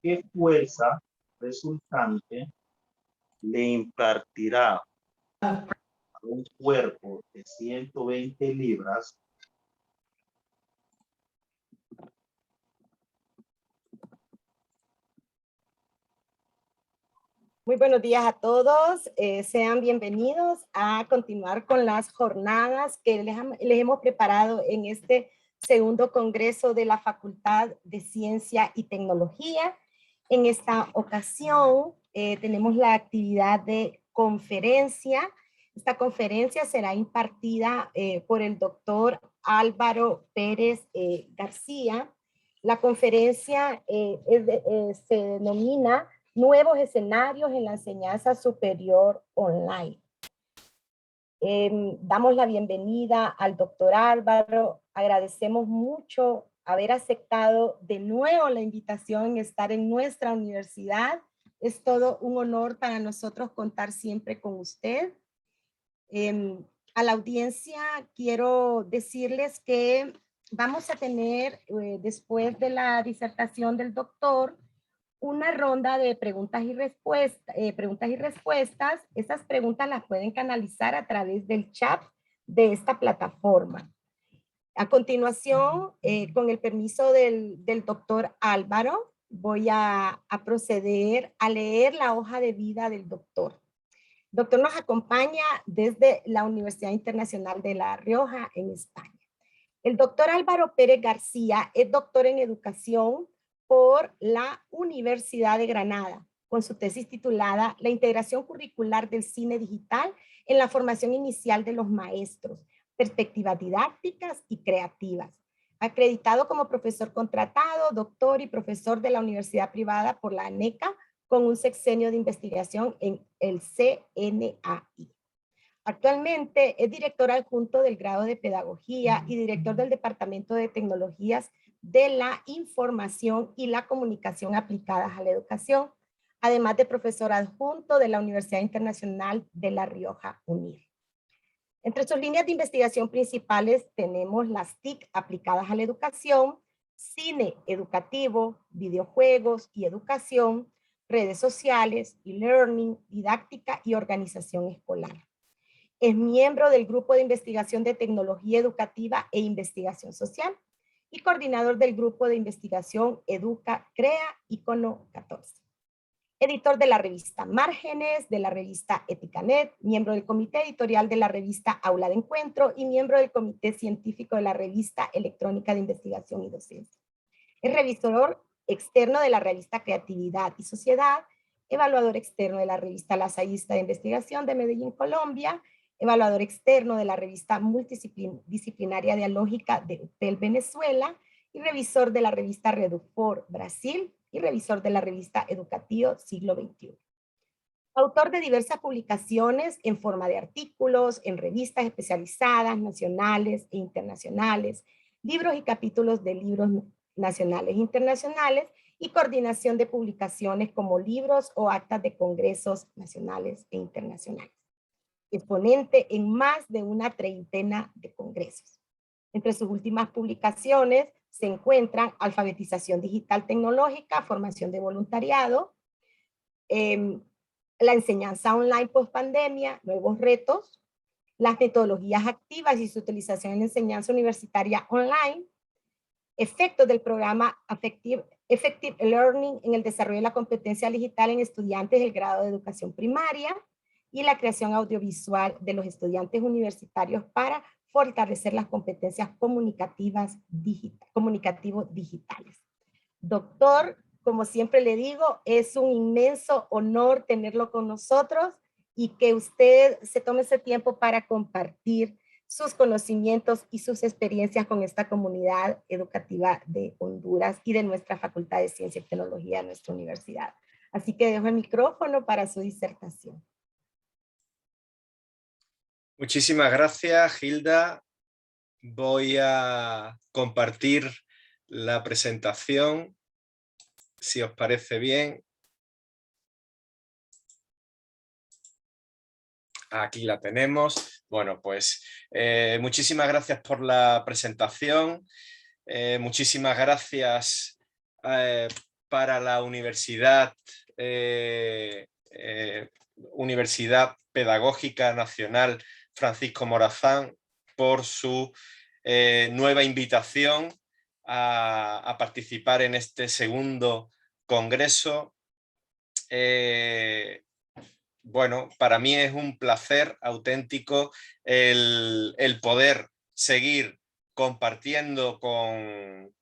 ¿Qué fuerza resultante le impartirá a un cuerpo de 120 libras Muy buenos días a todos, sean bienvenidos a continuar con las jornadas que les hemos preparado en este segundo congreso de la Facultad de Ciencia y Tecnología. En esta ocasión tenemos la actividad de conferencia. Esta conferencia será impartida por el doctor Álvaro Pérez García. La conferencia se denomina Nuevos escenarios en la enseñanza superior online. Damos la bienvenida al doctor Álvaro. Agradecemos mucho haber aceptado de nuevo la invitación en estar en nuestra universidad. Es todo un honor para nosotros contar siempre con usted. A la audiencia quiero decirles que vamos a tener, después de la disertación del doctor, una ronda de preguntas y respuestas. Esas preguntas las pueden canalizar a través del chat de esta plataforma. A continuación, con el permiso del doctor Álvaro, voy a proceder a leer la hoja de vida del doctor. El doctor nos acompaña desde la Universidad Internacional de La Rioja, en España. El doctor Álvaro Pérez García es doctor en educación por la Universidad de Granada, con su tesis titulada La integración curricular del cine digital en la formación inicial de los maestros, perspectivas didácticas y creativas. Acreditado como profesor contratado, doctor y profesor de la universidad privada por la ANECA, con un sexenio de investigación en el CNAI. Actualmente es director adjunto del grado de Pedagogía y director del Departamento de Tecnologías de la Información y la Comunicación aplicadas a la educación, además de profesor adjunto de la Universidad Internacional de La Rioja, UNIR. Entre sus líneas de investigación principales tenemos las TIC aplicadas a la educación, cine educativo, videojuegos y educación, redes sociales, e-learning, didáctica y organización escolar. Es miembro del Grupo de Investigación de Tecnología Educativa e Investigación Social y coordinador del Grupo de Investigación Educa Crea Icono 14. Editor de la revista Márgenes, de la revista Eticanet, miembro del comité editorial de la revista Aula de Encuentro y miembro del comité científico de la revista Electrónica de Investigación y Docencia. Es revisor externo de la revista Creatividad y Sociedad, evaluador externo de la revista Lasallista de Investigación de Medellín, Colombia, evaluador externo de la revista multidisciplinaria dialógica de UTEL, Venezuela, y revisor de la revista Redufor, Brasil, y revisor de la revista Educativo Siglo XXI. Autor de diversas publicaciones en forma de artículos, en revistas especializadas, nacionales e internacionales, libros y capítulos de libros nacionales e internacionales, y coordinación de publicaciones como libros o actas de congresos nacionales e internacionales. Exponente en más de una treintena de congresos. Entre sus últimas publicaciones se encuentran Alfabetización Digital Tecnológica, Formación de Voluntariado, la enseñanza online post-pandemia, nuevos retos, las metodologías activas y su utilización en la enseñanza universitaria online, efectos del programa Effective Learning en el desarrollo de la competencia digital en estudiantes del grado de educación primaria, y la creación audiovisual de los estudiantes universitarios para fortalecer las competencias comunicativo-digitales. Doctor, como siempre le digo, es un inmenso honor tenerlo con nosotros y que usted se tome ese tiempo para compartir sus conocimientos y sus experiencias con esta comunidad educativa de Honduras y de nuestra Facultad de Ciencia y Tecnología de nuestra universidad. Así que dejo el micrófono para su disertación. Muchísimas gracias, Gilda. Voy a compartir la presentación, si os parece bien. Aquí la tenemos. Bueno, pues muchísimas gracias por la presentación. Muchísimas gracias para la Universidad Pedagógica Nacional Francisco Morazán por su nueva invitación a participar en este segundo congreso. Bueno, para mí es un placer auténtico el poder seguir compartiendo con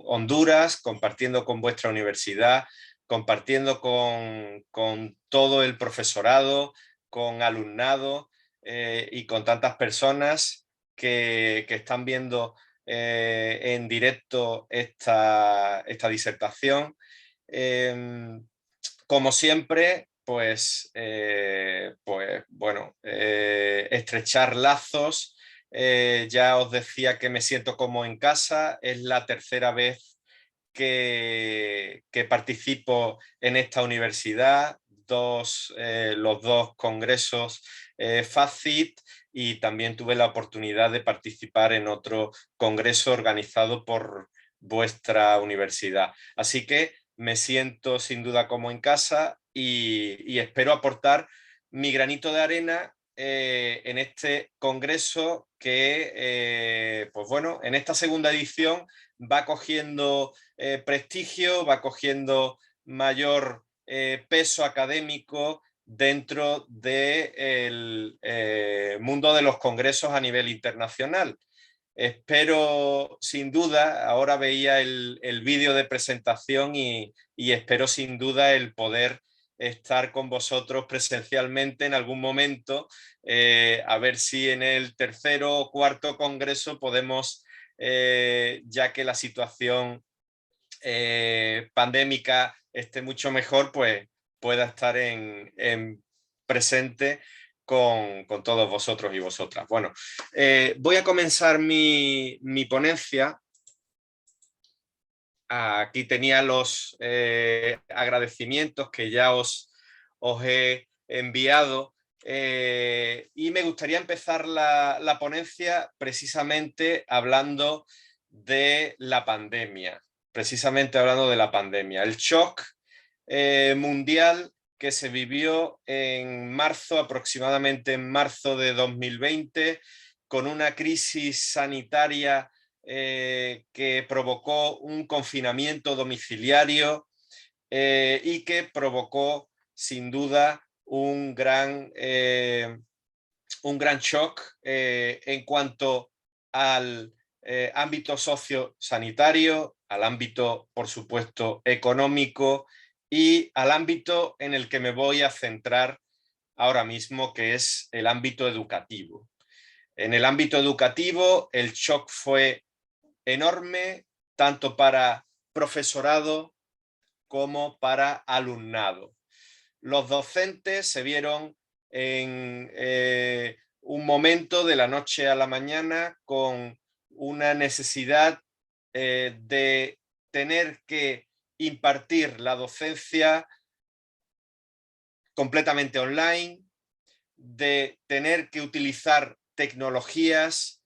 Honduras, compartiendo con vuestra universidad, compartiendo con todo el profesorado, con alumnado y con tantas personas que están viendo en directo esta disertación. Como siempre, pues bueno, estrechar lazos. Ya os decía que me siento como en casa, es la tercera vez que participo en esta universidad, los dos congresos FACIT, y también tuve la oportunidad de participar en otro congreso organizado por vuestra universidad. Así que me siento sin duda como en casa y espero aportar mi granito de arena en este congreso que, pues bueno, en esta segunda edición va cogiendo prestigio, va cogiendo mayor peso académico dentro del mundo de los congresos a nivel internacional. Espero sin duda, ahora veía el vídeo de presentación y espero sin duda el poder estar con vosotros presencialmente en algún momento, a ver si en el tercero o cuarto congreso podemos, ya que la situación pandémica esté mucho mejor, pues pueda estar en presente con todos vosotros y vosotras. Bueno, voy a comenzar mi ponencia. Aquí tenía los agradecimientos que ya os he enviado y me gustaría empezar la ponencia precisamente hablando de la pandemia. El shock mundial que se vivió en marzo, aproximadamente en marzo de 2020, con una crisis sanitaria que provocó un confinamiento domiciliario y que provocó sin duda un gran shock en cuanto al ámbito sociosanitario, al ámbito, por supuesto, económico y al ámbito en el que me voy a centrar ahora mismo, que es el ámbito educativo. En el ámbito educativo, el shock fue enorme, tanto para profesorado como para alumnado. Los docentes se vieron en un momento de la noche a la mañana con una necesidad de tener que impartir la docencia completamente online, de tener que utilizar tecnologías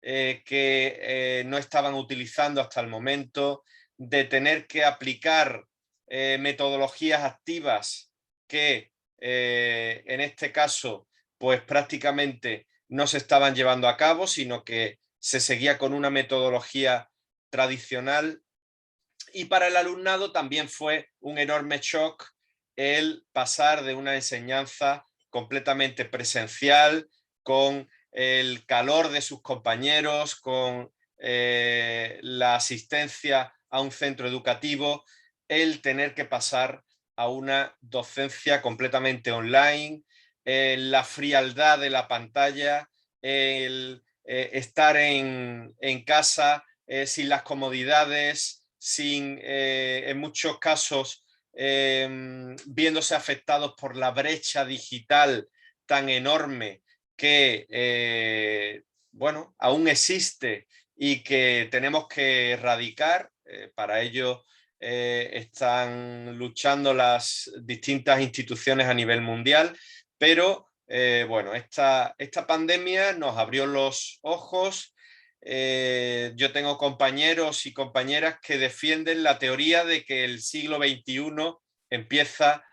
que no estaban utilizando hasta el momento, de tener que aplicar metodologías activas que en este caso pues prácticamente no se estaban llevando a cabo, sino que se seguía con una metodología tradicional. Y para el alumnado también fue un enorme shock el pasar de una enseñanza completamente presencial, con el calor de sus compañeros, con la asistencia a un centro educativo, el tener que pasar a una docencia completamente online, la frialdad de la pantalla, el estar en casa sin las comodidades, sin, en muchos casos, viéndose afectados por la brecha digital tan enorme que, bueno, aún existe y que tenemos que erradicar. Para ello están luchando las distintas instituciones a nivel mundial, pero bueno, esta pandemia nos abrió los ojos yo tengo compañeros y compañeras que defienden la teoría de que el siglo XXI empieza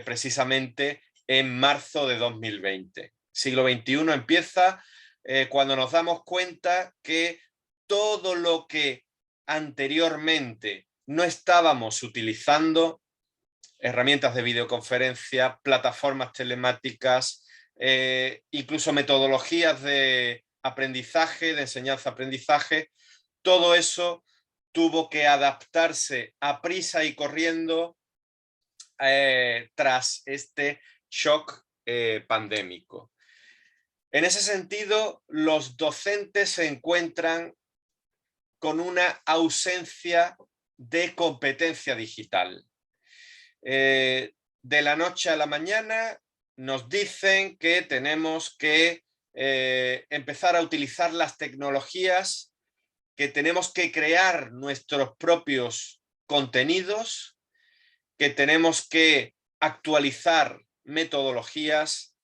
precisamente en marzo de 2020. Siglo XXI empieza cuando nos damos cuenta que todo lo que anteriormente no estábamos utilizando, herramientas de videoconferencia, plataformas telemáticas, incluso metodologías de aprendizaje, de enseñanza-aprendizaje, todo eso tuvo que adaptarse a prisa y corriendo tras este shock pandémico. En ese sentido, los docentes se encuentran con una ausencia de competencia digital. De la noche a la mañana nos dicen que tenemos que empezar a utilizar las tecnologías, que tenemos que crear nuestros propios contenidos, que tenemos que actualizar metodologías,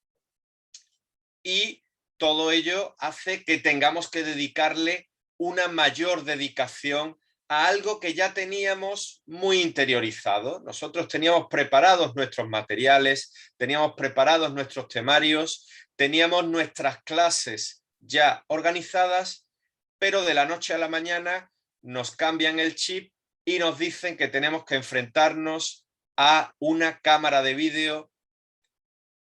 y todo ello hace que tengamos que dedicarle una mayor dedicación a algo que ya teníamos muy interiorizado. Nosotros teníamos preparados nuestros materiales, teníamos preparados nuestros temarios, teníamos nuestras clases ya organizadas, pero de la noche a la mañana nos cambian el chip y nos dicen que tenemos que enfrentarnos a una cámara de vídeo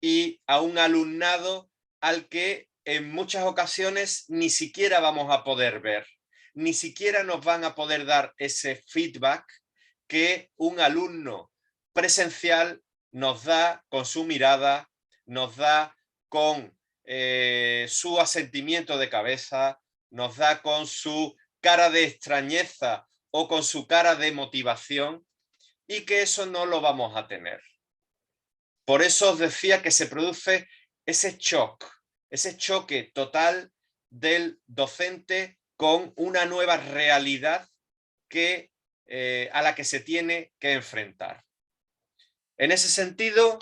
y a un alumnado al que en muchas ocasiones ni siquiera vamos a poder ver, ni siquiera nos van a poder dar ese feedback que un alumno presencial nos da con su mirada, nos da con su asentimiento de cabeza, nos da con su cara de extrañeza o con su cara de motivación, y que eso no lo vamos a tener. Por eso os decía que se produce ese choque total del docente con una nueva realidad a la que se tiene que enfrentar. En ese sentido,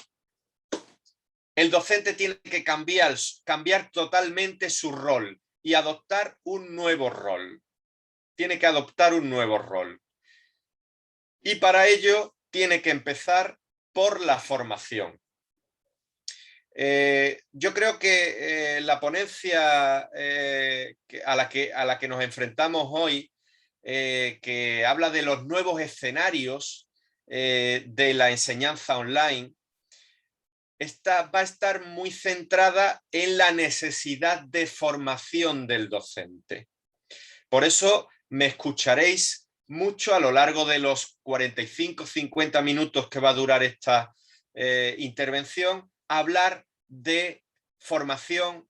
el docente tiene que cambiar totalmente su rol y adoptar un nuevo rol. Tiene que adoptar un nuevo rol. Y para ello tiene que empezar por la formación. Yo creo que la ponencia a la que nos enfrentamos hoy, que habla de los nuevos escenarios de la enseñanza online, va a estar muy centrada en la necesidad de formación del docente. Por eso me escucharéis mucho a lo largo de los 45-50 minutos que va a durar esta intervención, hablar de formación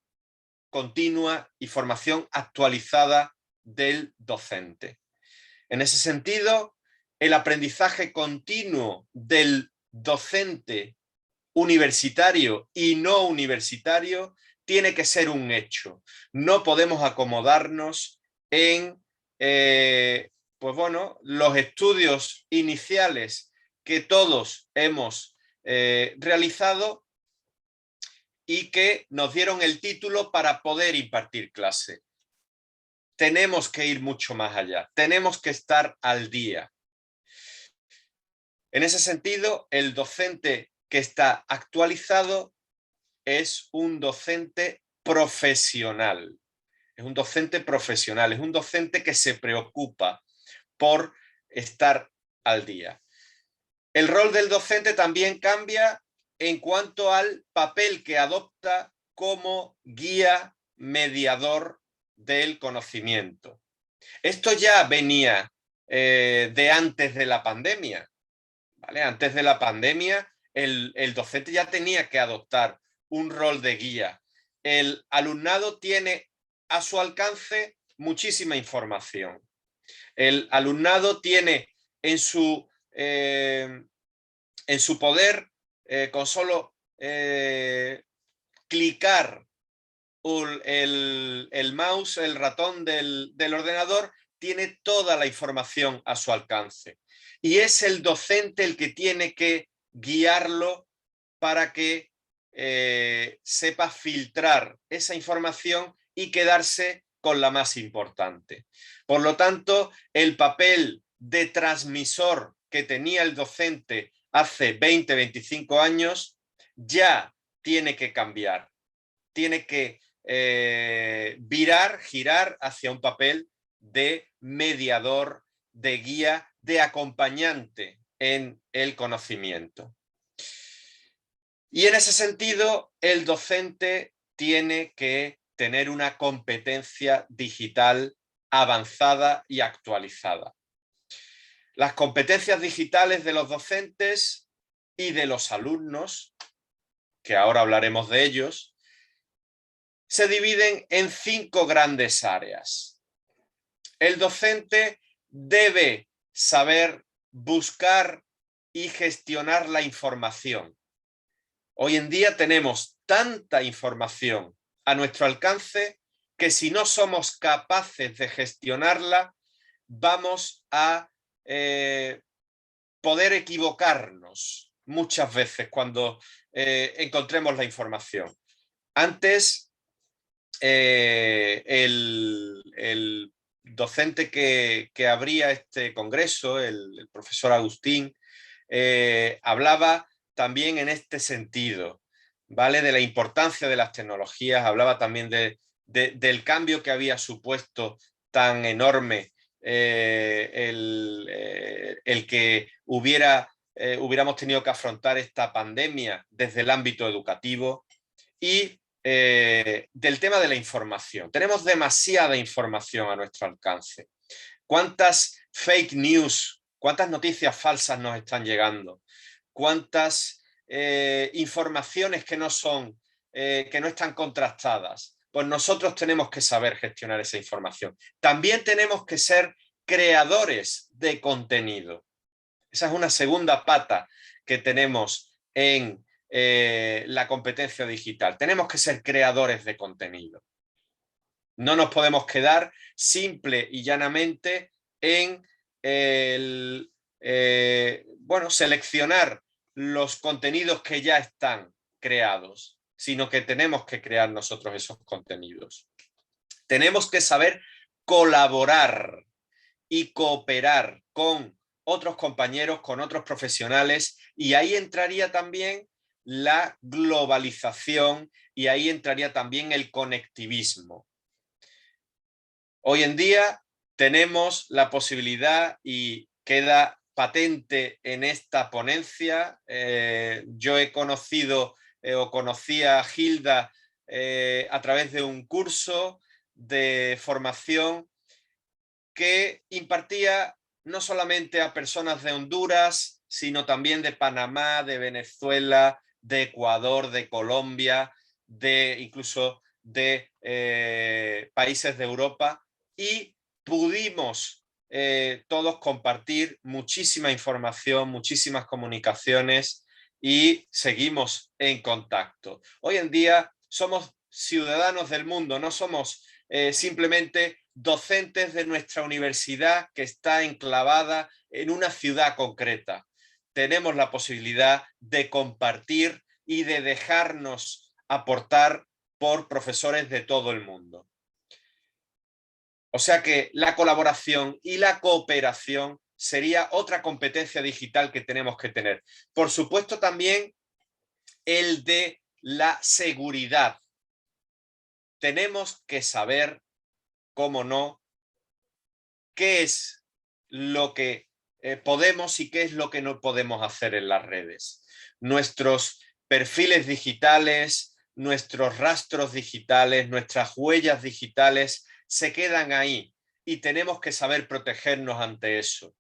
continua y formación actualizada del docente. En ese sentido, el aprendizaje continuo del docente universitario y no universitario tiene que ser un hecho. No podemos acomodarnos en pues bueno, los estudios iniciales que todos hemos realizado y que nos dieron el título para poder impartir clase. Tenemos que ir mucho más allá, tenemos que estar al día. En ese sentido, el docente que está actualizado es un docente profesional. Es un docente profesional, es un docente que se preocupa por estar al día. El rol del docente también cambia en cuanto al papel que adopta como guía mediador del conocimiento. Esto ya venía de antes de la pandemia, ¿vale? Antes de la pandemia, el docente ya tenía que adoptar un rol de guía. El alumnado tiene a su alcance muchísima información. El alumnado tiene en su poder, con solo clicar el mouse, el ratón del ordenador, tiene toda la información a su alcance. Y es el docente el que tiene que guiarlo para que sepa filtrar esa información y quedarse con la más importante. Por lo tanto, el papel de transmisor que tenía el docente hace 20, 25 años ya tiene que cambiar. Tiene que girar hacia un papel de mediador, de guía, de acompañante en el conocimiento. Y en ese sentido, el docente tiene que tener una competencia digital avanzada y actualizada. Las competencias digitales de los docentes y de los alumnos, que ahora hablaremos de ellos, se dividen en 5 grandes áreas. El docente debe saber buscar y gestionar la información. Hoy en día tenemos tanta información a nuestro alcance que si no somos capaces de gestionarla, vamos a poder equivocarnos muchas veces cuando encontremos la información. Antes, el docente que abría este congreso, el profesor Agustín, hablaba también en este sentido, ¿vale? De la importancia de las tecnologías, hablaba también del cambio que había supuesto tan enorme el que hubiéramos tenido que afrontar esta pandemia desde el ámbito educativo y del tema de la información. Tenemos demasiada información a nuestro alcance. ¿Cuántas fake news, cuántas noticias falsas nos están llegando? ¿Cuántas informaciones que no están contrastadas? Pues nosotros tenemos que saber gestionar esa información. También tenemos que ser creadores de contenido. Esa es una segunda pata que tenemos en la competencia digital. Tenemos que ser creadores de contenido. No nos podemos quedar simple y llanamente en seleccionar los contenidos que ya están creados, sino que tenemos que crear nosotros esos contenidos. Tenemos que saber colaborar y cooperar con otros compañeros, con otros profesionales, y ahí entraría también la globalización y ahí entraría también el conectivismo. Hoy en día tenemos la posibilidad y queda patente en esta ponencia. Yo he conocido o conocí a Gilda a través de un curso de formación que impartía no solamente a personas de Honduras, sino también de Panamá, de Venezuela, de Ecuador, de Colombia, incluso de países de Europa, y pudimos todos compartir muchísima información, muchísimas comunicaciones y seguimos en contacto. Hoy en día somos ciudadanos del mundo, no somos simplemente docentes de nuestra universidad que está enclavada en una ciudad concreta. Tenemos la posibilidad de compartir y de dejarnos aportar por profesores de todo el mundo. O sea que la colaboración y la cooperación sería otra competencia digital que tenemos que tener. Por supuesto, también el de la seguridad. Tenemos que saber, cómo no, qué es lo que podemos y qué es lo que no podemos hacer en las redes. Nuestros perfiles digitales, nuestros rastros digitales, nuestras huellas digitales se quedan ahí y tenemos que saber protegernos ante eso.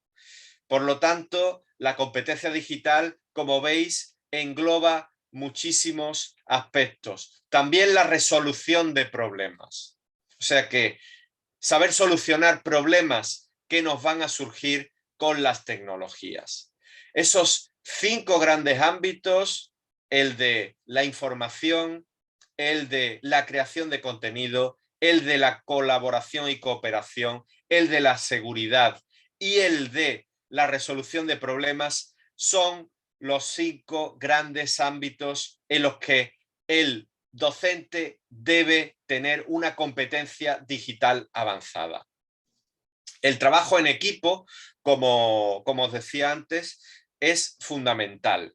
Por lo tanto, la competencia digital, como veis, engloba muchísimos aspectos. También la resolución de problemas. O sea que saber solucionar problemas que nos van a surgir con las tecnologías. Esos 5 grandes ámbitos, el de la información, el de la creación de contenido, el de la colaboración y cooperación, el de la seguridad y el de la resolución de problemas, son los 5 grandes ámbitos en los que el docente debe tener una competencia digital avanzada. El trabajo en equipo, como os decía antes, es fundamental.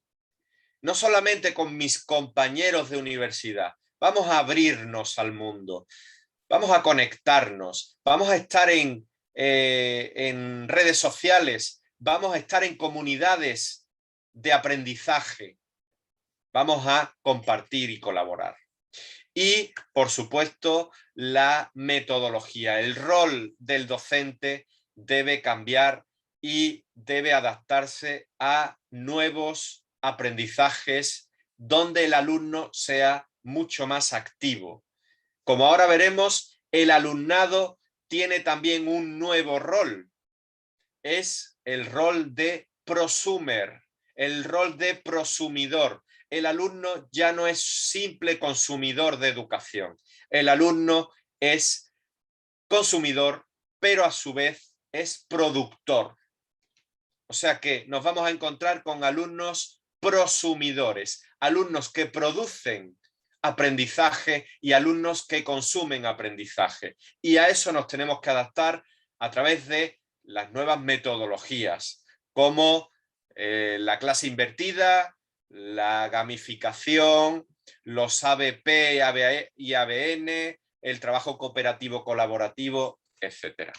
No solamente con mis compañeros de universidad, vamos a abrirnos al mundo, vamos a conectarnos, vamos a estar en redes sociales, vamos a estar en comunidades de aprendizaje, vamos a compartir y colaborar. Y, por supuesto, la metodología, el rol del docente debe cambiar y debe adaptarse a nuevos aprendizajes donde el alumno sea mucho más activo. Como ahora veremos, el alumnado tiene también un nuevo rol. Es el rol de prosumer, el rol de prosumidor. El alumno ya no es simple consumidor de educación. El alumno es consumidor, pero a su vez es productor. O sea que nos vamos a encontrar con alumnos prosumidores, alumnos que producen aprendizaje y alumnos que consumen aprendizaje. Y a eso nos tenemos que adaptar a través de las nuevas metodologías, como la clase invertida, la gamificación, los ABP y ABN, el trabajo cooperativo colaborativo, etc.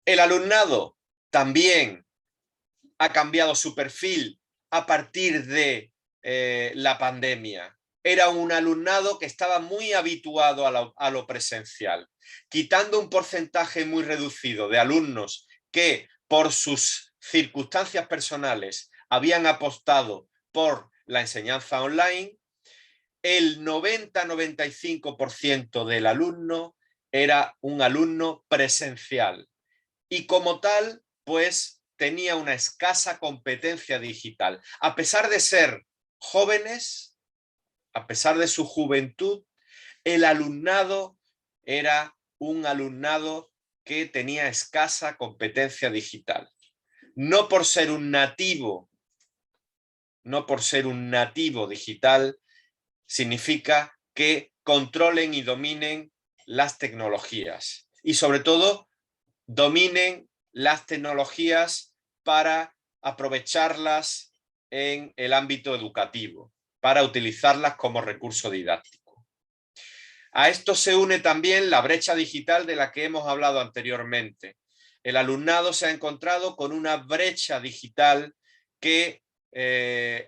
El alumnado también ha cambiado su perfil a partir de la pandemia. Era un alumnado que estaba muy habituado a lo presencial, quitando un porcentaje muy reducido de alumnos que por sus circunstancias personales habían apostado por la enseñanza online. El 90-95% del alumno era un alumno presencial y como tal, pues tenía una escasa competencia digital. A pesar de ser jóvenes, a pesar de su juventud, el alumnado era un alumnado que tenía escasa competencia digital. No por ser un nativo, no por ser un nativo digital, significa que controlen y dominen las tecnologías y sobre todo dominen las tecnologías para aprovecharlas en el ámbito educativo, para utilizarlas como recurso didáctico. A esto se une también la brecha digital de la que hemos hablado anteriormente. El alumnado se ha encontrado con una brecha digital que,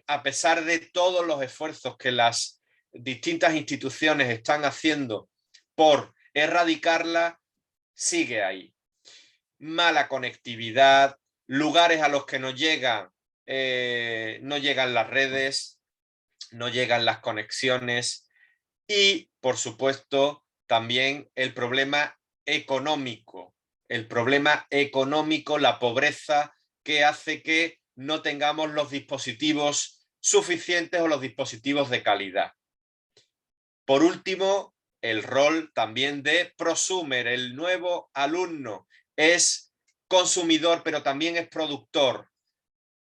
a pesar de todos los esfuerzos que las distintas instituciones están haciendo por erradicarla, sigue ahí. Mala conectividad, lugares a los que no llegan las redes, no llegan las conexiones y, por supuesto, también el problema económico, la pobreza que hace que no tengamos los dispositivos suficientes o los dispositivos de calidad. Por último, el rol también de prosumer, el nuevo alumno es consumidor, pero también es productor.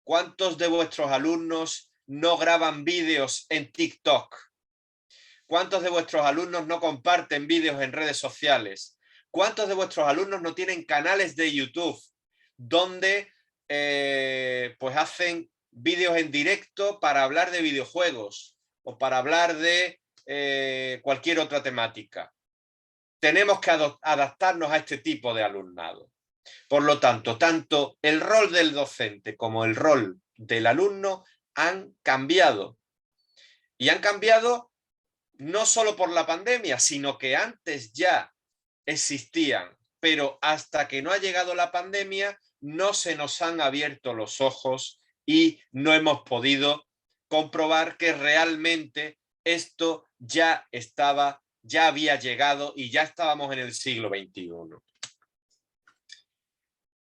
¿Cuántos de vuestros alumnos no graban vídeos en TikTok? ¿Cuántos de vuestros alumnos no comparten vídeos en redes sociales? ¿Cuántos de vuestros alumnos no tienen canales de YouTube donde pues hacen vídeos en directo para hablar de videojuegos o para hablar de cualquier otra temática? Tenemos que adaptarnos a este tipo de alumnado. Por lo tanto, tanto el rol del docente como el rol del alumno han cambiado. Y han cambiado no solo por la pandemia, sino que antes ya existían, pero hasta que no ha llegado la pandemia no se nos han abierto los ojos y no hemos podido comprobar que realmente esto ya había llegado y ya estábamos en el siglo XXI.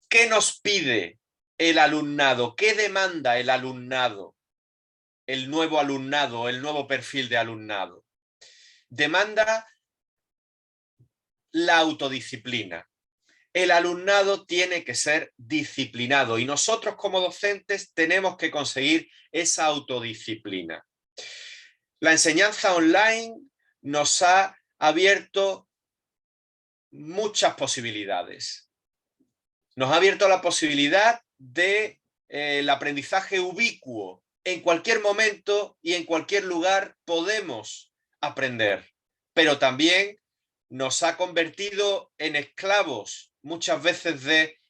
¿Qué nos pide el alumnado? ¿Qué demanda el alumnado? El nuevo perfil de alumnado. Demanda la autodisciplina. El alumnado tiene que ser disciplinado y nosotros como docentes tenemos que conseguir esa autodisciplina. La enseñanza online nos ha abierto muchas posibilidades. Nos ha abierto la posibilidad de el aprendizaje ubicuo. En cualquier momento y en cualquier lugar podemos aprender, pero también nos ha convertido en esclavos muchas veces de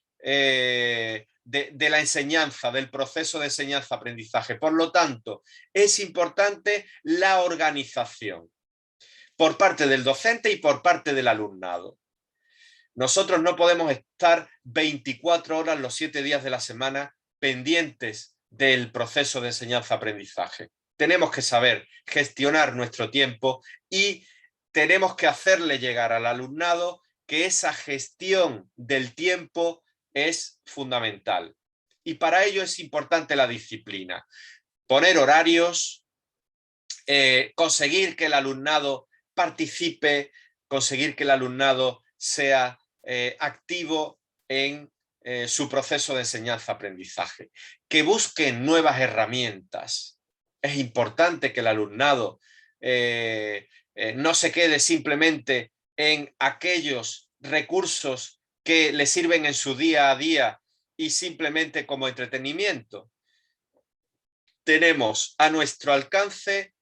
la enseñanza, del proceso de enseñanza-aprendizaje. Por lo tanto, es importante la organización por parte del docente y por parte del alumnado. Nosotros no podemos estar 24 horas los 7 días de la semana pendientes del proceso de enseñanza-aprendizaje. Tenemos que saber gestionar nuestro tiempo y tenemos que hacerle llegar al alumnado que esa gestión del tiempo es fundamental. Y para ello es importante la disciplina. Poner horarios, conseguir que el alumnado participe, conseguir que el alumnado sea activo en su proceso de enseñanza-aprendizaje, que busquen nuevas herramientas. Es importante que el alumnado no se quede simplemente en aquellos recursos que le sirven en su día a día y simplemente como entretenimiento. Tenemos a nuestro alcance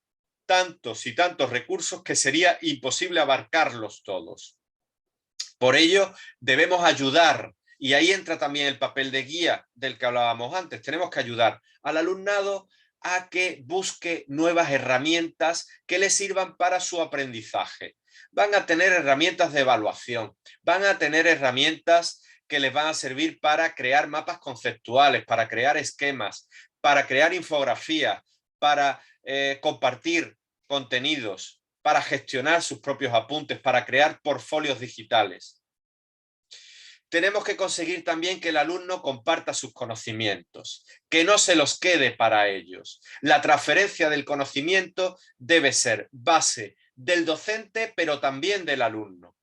tantos y tantos recursos que sería imposible abarcarlos todos. Por ello, debemos ayudar, y ahí entra también el papel de guía del que hablábamos antes. Tenemos que ayudar al alumnado a que busque nuevas herramientas que le sirvan para su aprendizaje. Van a tener herramientas de evaluación, van a tener herramientas que les van a servir para crear mapas conceptuales, para crear esquemas, para crear infografías, para compartir contenidos, para gestionar sus propios apuntes, para crear portfolios digitales. Tenemos que conseguir también que el alumno comparta sus conocimientos, que no se los quede para ellos. La transferencia del conocimiento debe ser base del docente, pero también del alumno.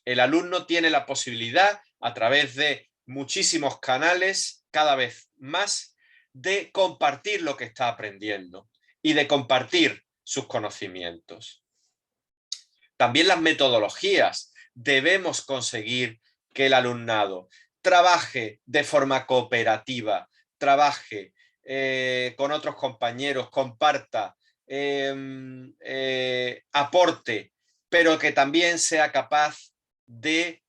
El alumno tiene la posibilidad, a través de muchísimos canales, cada vez más, de compartir lo que está aprendiendo y de compartir sus conocimientos. También las metodologías. Debemos conseguir que el alumnado trabaje de forma cooperativa, trabaje con otros compañeros, comparta, aporte, pero que también sea capaz de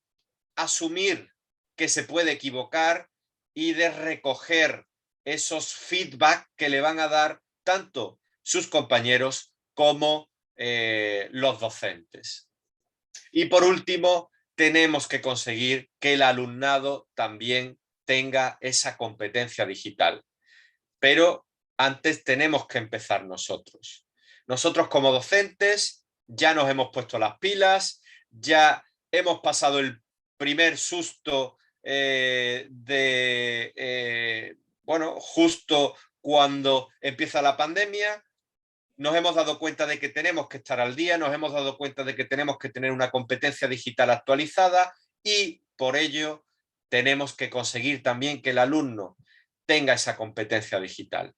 asumir que se puede equivocar y de recoger esos feedback que le van a dar tanto sus compañeros como los docentes. Y por último, tenemos que conseguir que el alumnado también tenga esa competencia digital. Pero antes tenemos que empezar nosotros. Nosotros como docentes ya nos hemos puesto las pilas, ya hemos pasado el primer susto justo cuando empieza la pandemia. Nos hemos dado cuenta de que tenemos que estar al día, nos hemos dado cuenta de que tenemos que tener una competencia digital actualizada y por ello tenemos que conseguir también que el alumno tenga esa competencia digital.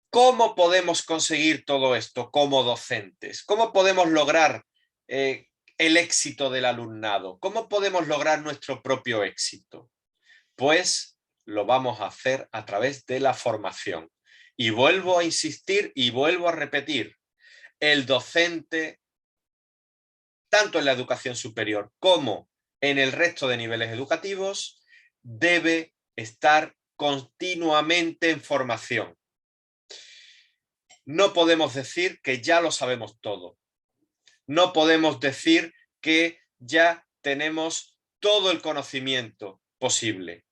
¿Cómo podemos conseguir todo esto como docentes? ¿Cómo podemos lograr el éxito del alumnado? ¿Cómo podemos lograr nuestro propio éxito? Pues lo vamos a hacer a través de la formación. Y vuelvo a insistir y vuelvo a repetir, el docente, tanto en la educación superior como en el resto de niveles educativos, debe estar continuamente en formación. No podemos decir que ya lo sabemos todo. No podemos decir que ya tenemos todo el conocimiento posible.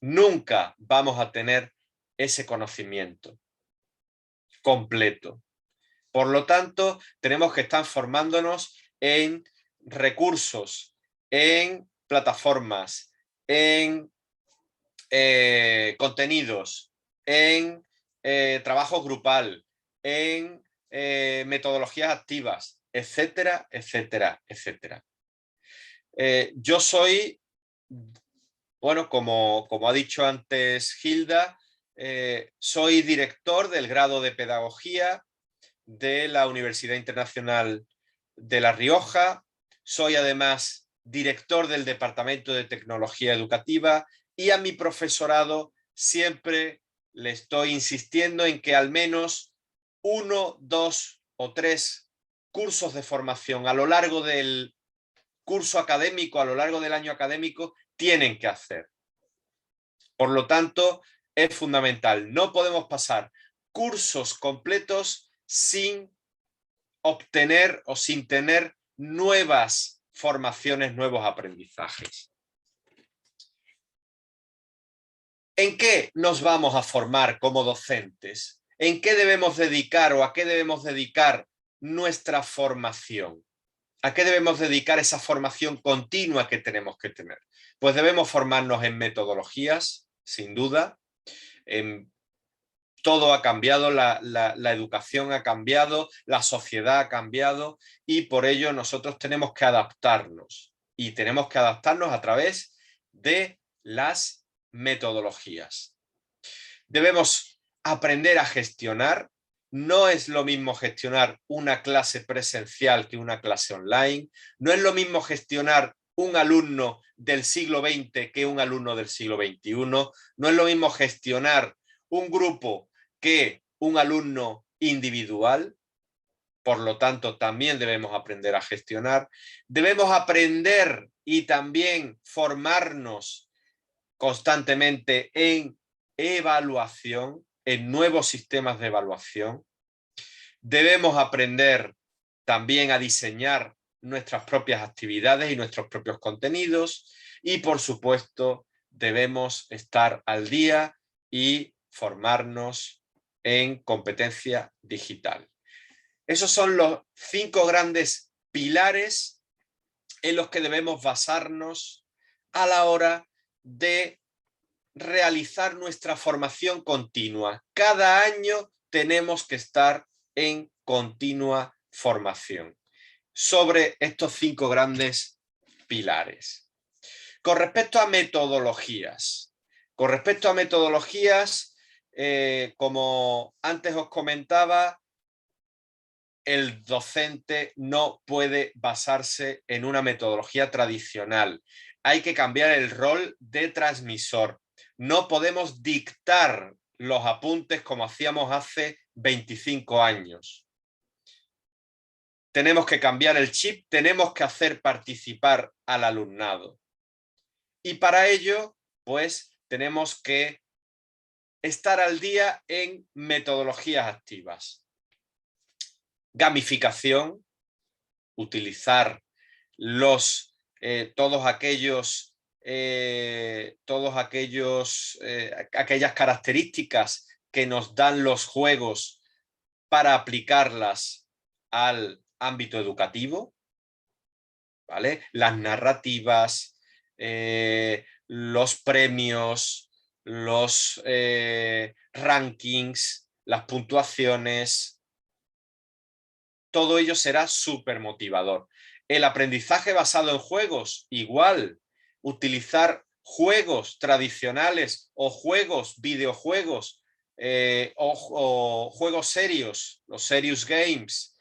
Nunca vamos a tener ese conocimiento completo. Por lo tanto, tenemos que estar formándonos en recursos, en plataformas, en contenidos, en trabajo grupal, en metodologías activas, etcétera, etcétera, etcétera. Yo soy, bueno, como ha dicho antes Hilda, soy director del grado de Pedagogía de la Universidad Internacional de La Rioja. Soy además director del Departamento de Tecnología Educativa y a mi profesorado siempre le estoy insistiendo en que al menos 1, 2 o 3 cursos de formación a lo largo del curso académico, a lo largo del año académico, tienen que hacer. Por lo tanto, es fundamental. No podemos pasar cursos completos sin obtener o sin tener nuevas formaciones, nuevos aprendizajes. ¿En qué nos vamos a formar como docentes? ¿En qué debemos dedicar o a qué debemos dedicar nuestra formación? ¿A qué debemos dedicar esa formación continua que tenemos que tener? Pues debemos formarnos en metodologías, sin duda. Todo ha cambiado, la educación ha cambiado, la sociedad ha cambiado y por ello nosotros tenemos que adaptarnos. Y tenemos que adaptarnos a través de las metodologías. Debemos aprender a gestionar. No es lo mismo gestionar una clase presencial que una clase online. No es lo mismo gestionar un alumno del siglo XX que un alumno del siglo XXI. No es lo mismo gestionar un grupo que un alumno individual. Por lo tanto, también debemos aprender a gestionar. Debemos aprender y también formarnos constantemente en evaluación, en nuevos sistemas de evaluación. Debemos aprender también a diseñar nuestras propias actividades y nuestros propios contenidos y, por supuesto, debemos estar al día y formarnos en competencia digital. Esos son los 5 grandes pilares en los que debemos basarnos a la hora de realizar nuestra formación continua. Cada año tenemos que estar en continua formación sobre estos 5 grandes pilares. Con respecto a metodologías, como antes os comentaba, el docente no puede basarse en una metodología tradicional. Hay que cambiar el rol de transmisor. No podemos dictar los apuntes como hacíamos hace 25 años. Tenemos que cambiar el chip, tenemos que hacer participar al alumnado. Y para ello, pues, tenemos que estar al día en metodologías activas. Gamificación, utilizar aquellas características que nos dan los juegos para aplicarlas al ámbito educativo, ¿vale? Las narrativas, los premios, los rankings, las puntuaciones. Todo ello será súper motivador. El aprendizaje basado en juegos, igual. Utilizar juegos tradicionales o videojuegos o juegos serios, los serious games,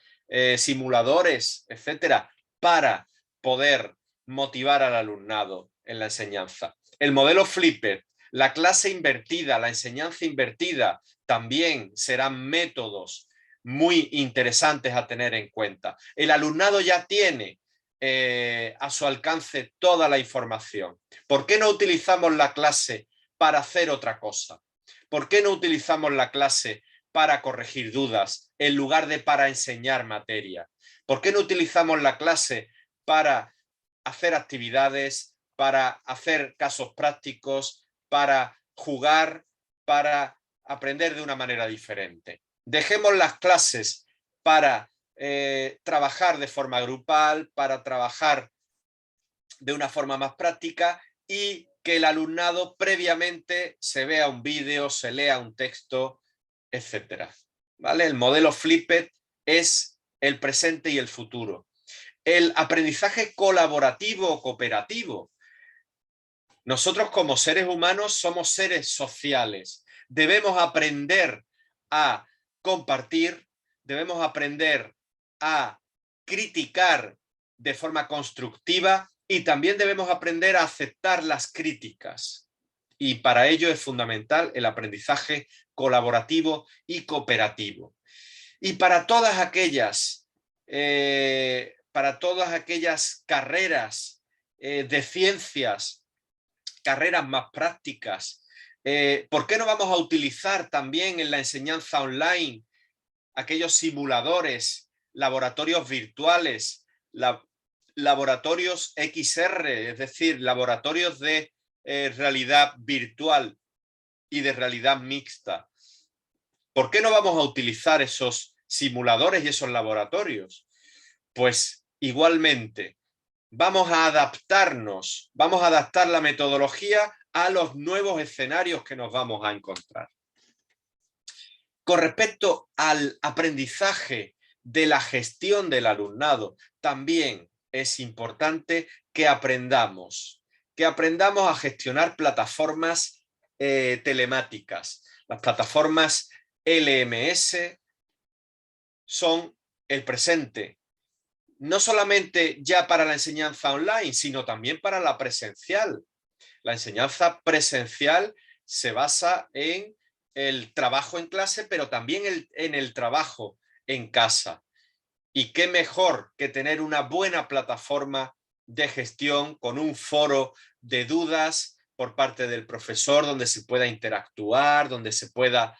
simuladores, etcétera, para poder motivar al alumnado en la enseñanza. El modelo Flipper, la clase invertida, la enseñanza invertida, también serán métodos muy interesantes a tener en cuenta. El alumnado ya tiene a su alcance toda la información. ¿Por qué no utilizamos la clase para hacer otra cosa? ¿Por qué no utilizamos la clase para corregir dudas en lugar de para enseñar materia? ¿Por qué no utilizamos la clase para hacer actividades, para hacer casos prácticos, para jugar, para aprender de una manera diferente? Dejemos las clases para trabajar de forma grupal, para trabajar de una forma más práctica y que el alumnado previamente se vea un vídeo, se lea un texto, etc. ¿Vale? El modelo Flipped es el presente y el futuro. El aprendizaje colaborativo o cooperativo. Nosotros como seres humanos somos seres sociales. Debemos aprender a compartir, debemos aprender a criticar de forma constructiva y también debemos aprender a aceptar las críticas. Y para ello es fundamental el aprendizaje colaborativo y cooperativo. Y para todas aquellas carreras de ciencias, carreras más prácticas, ¿por qué no vamos a utilizar también en la enseñanza online aquellos simuladores, laboratorios virtuales, laboratorios XR, es decir, laboratorios de realidad virtual y de realidad mixta? ¿Por qué no vamos a utilizar esos simuladores y esos laboratorios? Pues igualmente vamos a adaptarnos, vamos a adaptar la metodología a los nuevos escenarios que nos vamos a encontrar. Con respecto al aprendizaje de la gestión del alumnado, también es importante que aprendamos a gestionar plataformas telemáticas. Las plataformas LMS son el presente, no solamente ya para la enseñanza online, sino también para la presencial. La enseñanza presencial se basa en el trabajo en clase, pero también en el trabajo en casa. Y qué mejor que tener una buena plataforma de gestión con un foro de dudas por parte del profesor, donde se pueda interactuar, donde se pueda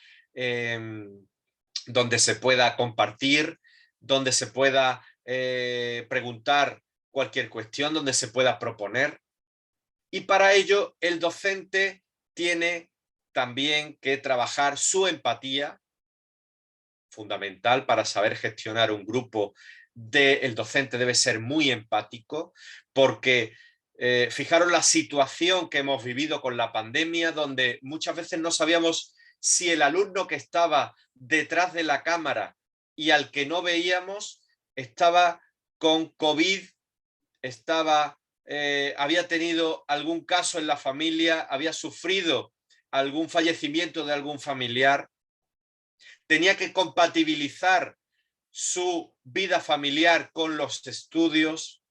compartir, donde se pueda preguntar cualquier cuestión, donde se pueda proponer. Y para ello el docente tiene también que trabajar su empatía, fundamental para saber gestionar un grupo. El docente debe ser muy empático, porque fijaros la situación que hemos vivido con la pandemia, donde muchas veces no sabíamos si el alumno que estaba detrás de la cámara y al que no veíamos estaba con COVID, había tenido algún caso en la familia, había sufrido algún fallecimiento de algún familiar, tenía que compatibilizar su vida familiar con los estudios.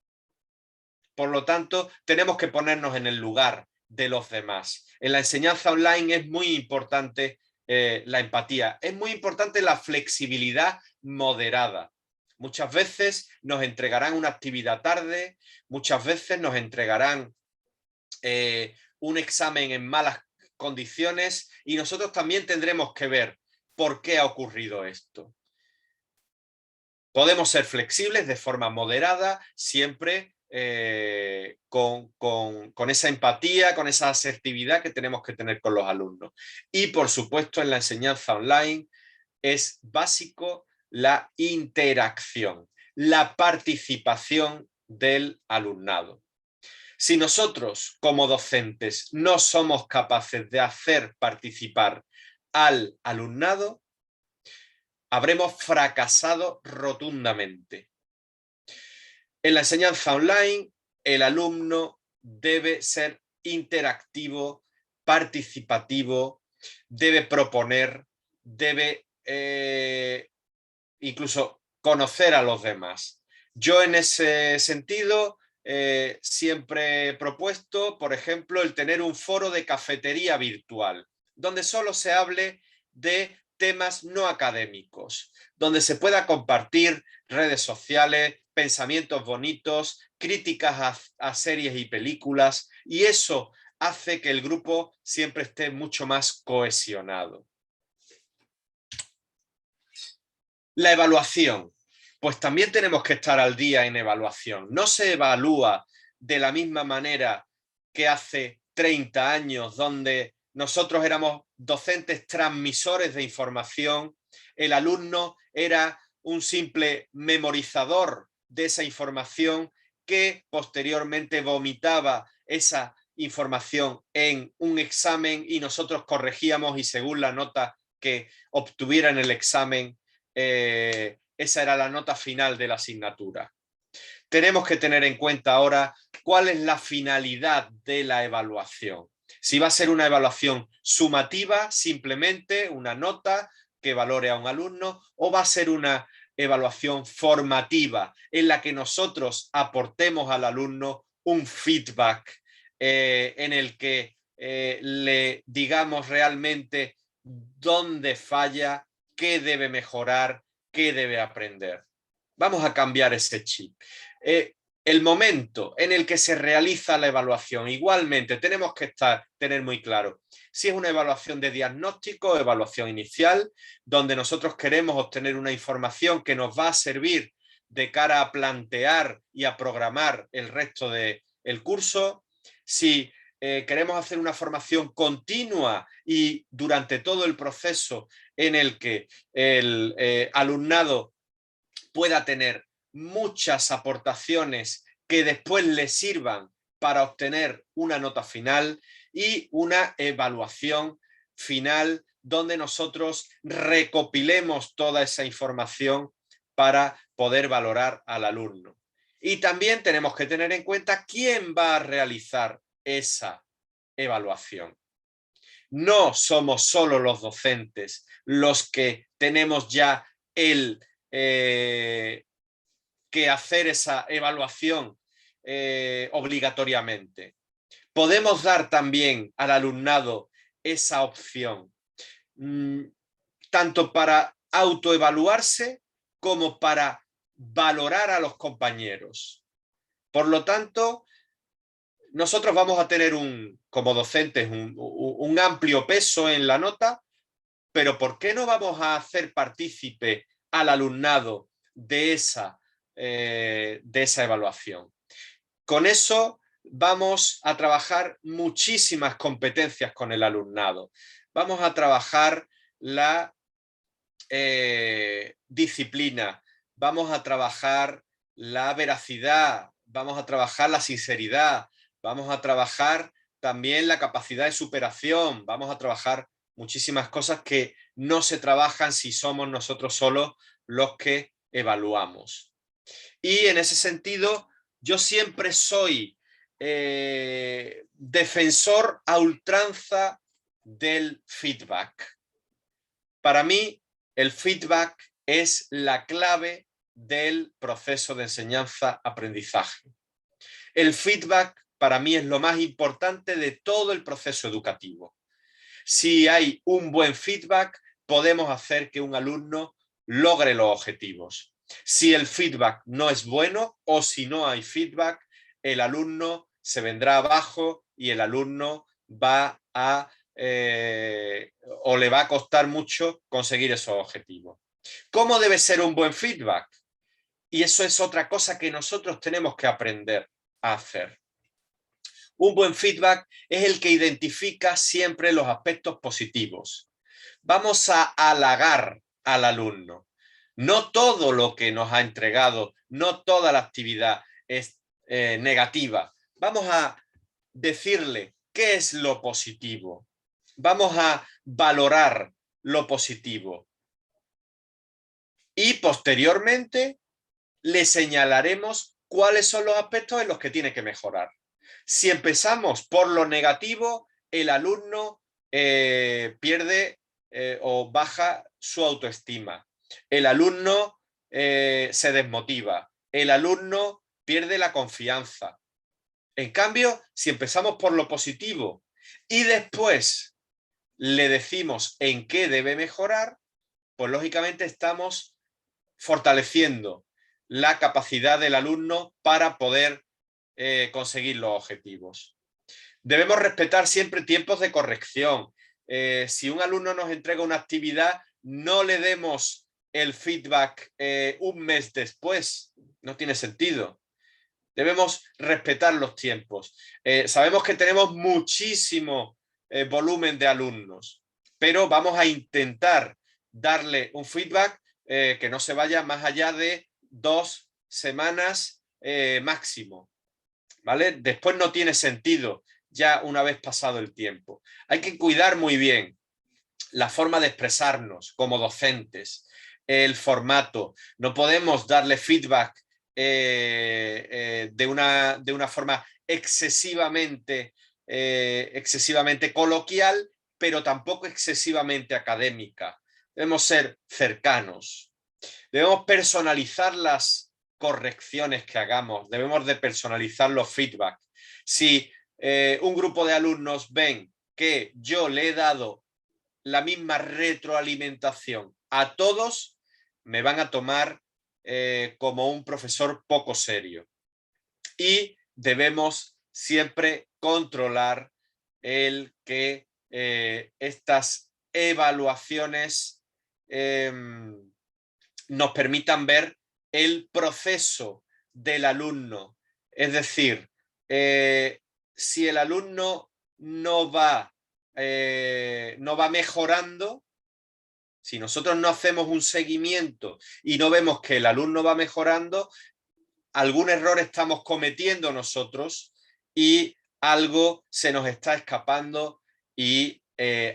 Por lo tanto, tenemos que ponernos en el lugar de los demás. En la enseñanza online es muy importante la empatía, es muy importante la flexibilidad moderada. Muchas veces nos entregarán una actividad tarde, muchas veces nos entregarán un examen en malas condiciones y nosotros también tendremos que ver por qué ha ocurrido esto. Podemos ser flexibles de forma moderada, siempre con esa empatía, con esa asertividad que tenemos que tener con los alumnos. Y por supuesto en la enseñanza online es básico la interacción, la participación del alumnado. Si nosotros como docentes no somos capaces de hacer participar al alumnado, habremos fracasado rotundamente. En la enseñanza online, el alumno debe ser interactivo, participativo, debe proponer, debe incluso conocer a los demás. Yo en ese sentido siempre he propuesto, por ejemplo, el tener un foro de cafetería virtual, donde solo se hable de temas no académicos, donde se pueda compartir redes sociales, pensamientos bonitos, críticas a series y películas, y eso hace que el grupo siempre esté mucho más cohesionado. La evaluación. Pues también tenemos que estar al día en evaluación. No se evalúa de la misma manera que hace 30 años, donde nosotros éramos docentes transmisores de información, el alumno era un simple memorizador de esa información que posteriormente vomitaba esa información en un examen y nosotros corregíamos y según la nota que obtuviera en el examen, esa era la nota final de la asignatura. Tenemos que tener en cuenta ahora cuál es la finalidad de la evaluación. Si va a ser una evaluación sumativa, simplemente una nota que valore a un alumno, o va a ser una evaluación formativa en la que nosotros aportemos al alumno un feedback en el que le digamos realmente dónde falla, qué debe mejorar, qué debe aprender. Vamos a cambiar ese chip. El momento en el que se realiza la evaluación, igualmente tenemos que tener muy claro si es una evaluación de diagnóstico o evaluación inicial, donde nosotros queremos obtener una información que nos va a servir de cara a plantear y a programar el resto del curso. Si queremos hacer una formación continua y durante todo el proceso en el que el alumnado pueda tener muchas aportaciones que después le sirvan para obtener una nota final y una evaluación final donde nosotros recopilemos toda esa información para poder valorar al alumno. Y también tenemos que tener en cuenta quién va a realizar esa evaluación. No somos solo los docentes los que tenemos ya el que hacer esa evaluación obligatoriamente. Podemos dar también al alumnado esa opción, tanto para autoevaluarse como para valorar a los compañeros. Por lo tanto, nosotros vamos a tener como docentes un amplio peso en la nota, pero ¿por qué no vamos a hacer partícipe al alumnado de esa evaluación? Con eso vamos a trabajar muchísimas competencias con el alumnado. Vamos a trabajar la disciplina, vamos a trabajar la veracidad, vamos a trabajar la sinceridad, vamos a trabajar también la capacidad de superación, vamos a trabajar muchísimas cosas que no se trabajan si somos nosotros solos los que evaluamos. Y en ese sentido, yo siempre soy defensor a ultranza del feedback. Para mí, el feedback es la clave del proceso de enseñanza-aprendizaje. El feedback para mí es lo más importante de todo el proceso educativo. Si hay un buen feedback, podemos hacer que un alumno logre los objetivos. Si el feedback no es bueno o si no hay feedback, el alumno se vendrá abajo y el alumno va a o le va a costar mucho conseguir esos objetivos. ¿Cómo debe ser un buen feedback? Y eso es otra cosa que nosotros tenemos que aprender a hacer. Un buen feedback es el que identifica siempre los aspectos positivos. Vamos a halagar al alumno. No todo lo que nos ha entregado, no toda la actividad es negativa. Vamos a decirle qué es lo positivo. Vamos a valorar lo positivo. Y posteriormente le señalaremos cuáles son los aspectos en los que tiene que mejorar. Si empezamos por lo negativo, el alumno pierde o baja su autoestima. El alumno se desmotiva. El alumno pierde la confianza. En cambio, si empezamos por lo positivo y después le decimos en qué debe mejorar, pues lógicamente estamos fortaleciendo la capacidad del alumno para poder conseguir los objetivos. Debemos respetar siempre tiempos de corrección. Si un alumno nos entrega una actividad, no le demos el feedback un mes después. No tiene sentido. Debemos respetar los tiempos. Sabemos que tenemos muchísimo volumen de alumnos, pero vamos a intentar darle un feedback que no se vaya más allá de 2 semanas máximo. ¿Vale? Después no tiene sentido ya una vez pasado el tiempo. Hay que cuidar muy bien la forma de expresarnos como docentes, el formato. No podemos darle feedback de una forma excesivamente excesivamente coloquial, pero tampoco excesivamente académica. Debemos ser cercanos, debemos personalizar las correcciones que hagamos, debemos de personalizar los feedback. Si un grupo de alumnos ven que yo le he dado la misma retroalimentación a todos, me van a tomar como un profesor poco serio. Y debemos siempre controlar el que estas evaluaciones nos permitan ver el proceso del alumno. Es decir, si el alumno no va mejorando, si nosotros no hacemos un seguimiento y no vemos que el alumno va mejorando, algún error estamos cometiendo nosotros y algo se nos está escapando y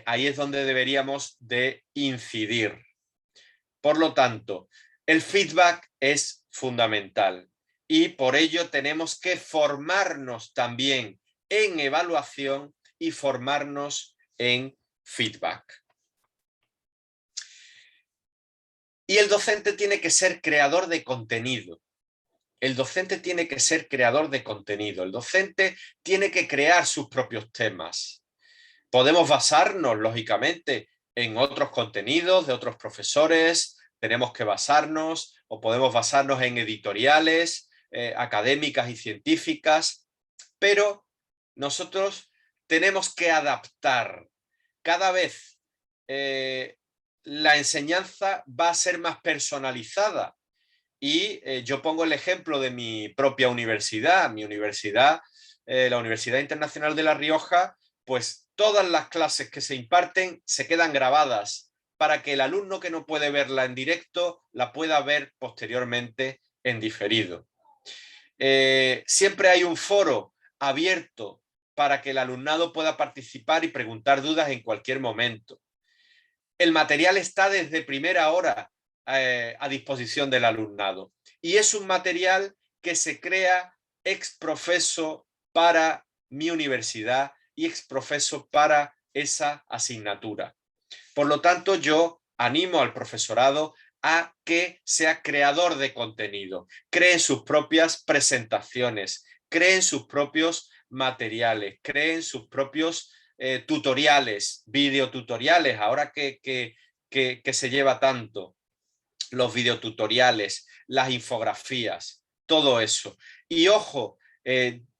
ahí es donde deberíamos de incidir. Por lo tanto, el feedback es fundamental y por ello tenemos que formarnos también en evaluación y formarnos en feedback. Y el docente tiene que ser creador de contenido. El docente tiene que ser creador de contenido. El docente tiene que crear sus propios temas. Podemos basarnos, lógicamente, en otros contenidos de otros profesores. Tenemos que basarnos o podemos basarnos en editoriales académicas y científicas, pero nosotros tenemos que adaptar. Cada vez la enseñanza va a ser más personalizada. Y yo pongo el ejemplo de mi propia universidad. Mi universidad, la Universidad Internacional de La Rioja, pues todas las clases que se imparten se quedan grabadas para que el alumno que no puede verla en directo la pueda ver posteriormente en diferido. Siempre hay un foro abierto para que el alumnado pueda participar y preguntar dudas en cualquier momento. El material está desde primera hora a disposición del alumnado y es un material que se crea ex professo para mi universidad y ex professo para esa asignatura. Por lo tanto, yo animo al profesorado a que sea creador de contenido, creen sus propias presentaciones, creen sus propios materiales, creen sus propios tutoriales, videotutoriales, ahora que se lleva tanto, los videotutoriales, las infografías, todo eso. Y ojo,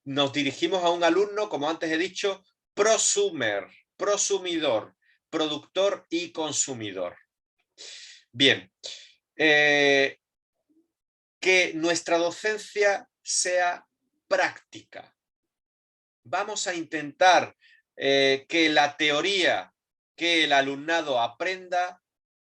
nos dirigimos a un alumno, como antes he dicho, prosumer, prosumidor, productor y consumidor. Bien, que nuestra docencia sea práctica. Vamos a intentar que la teoría que el alumnado aprenda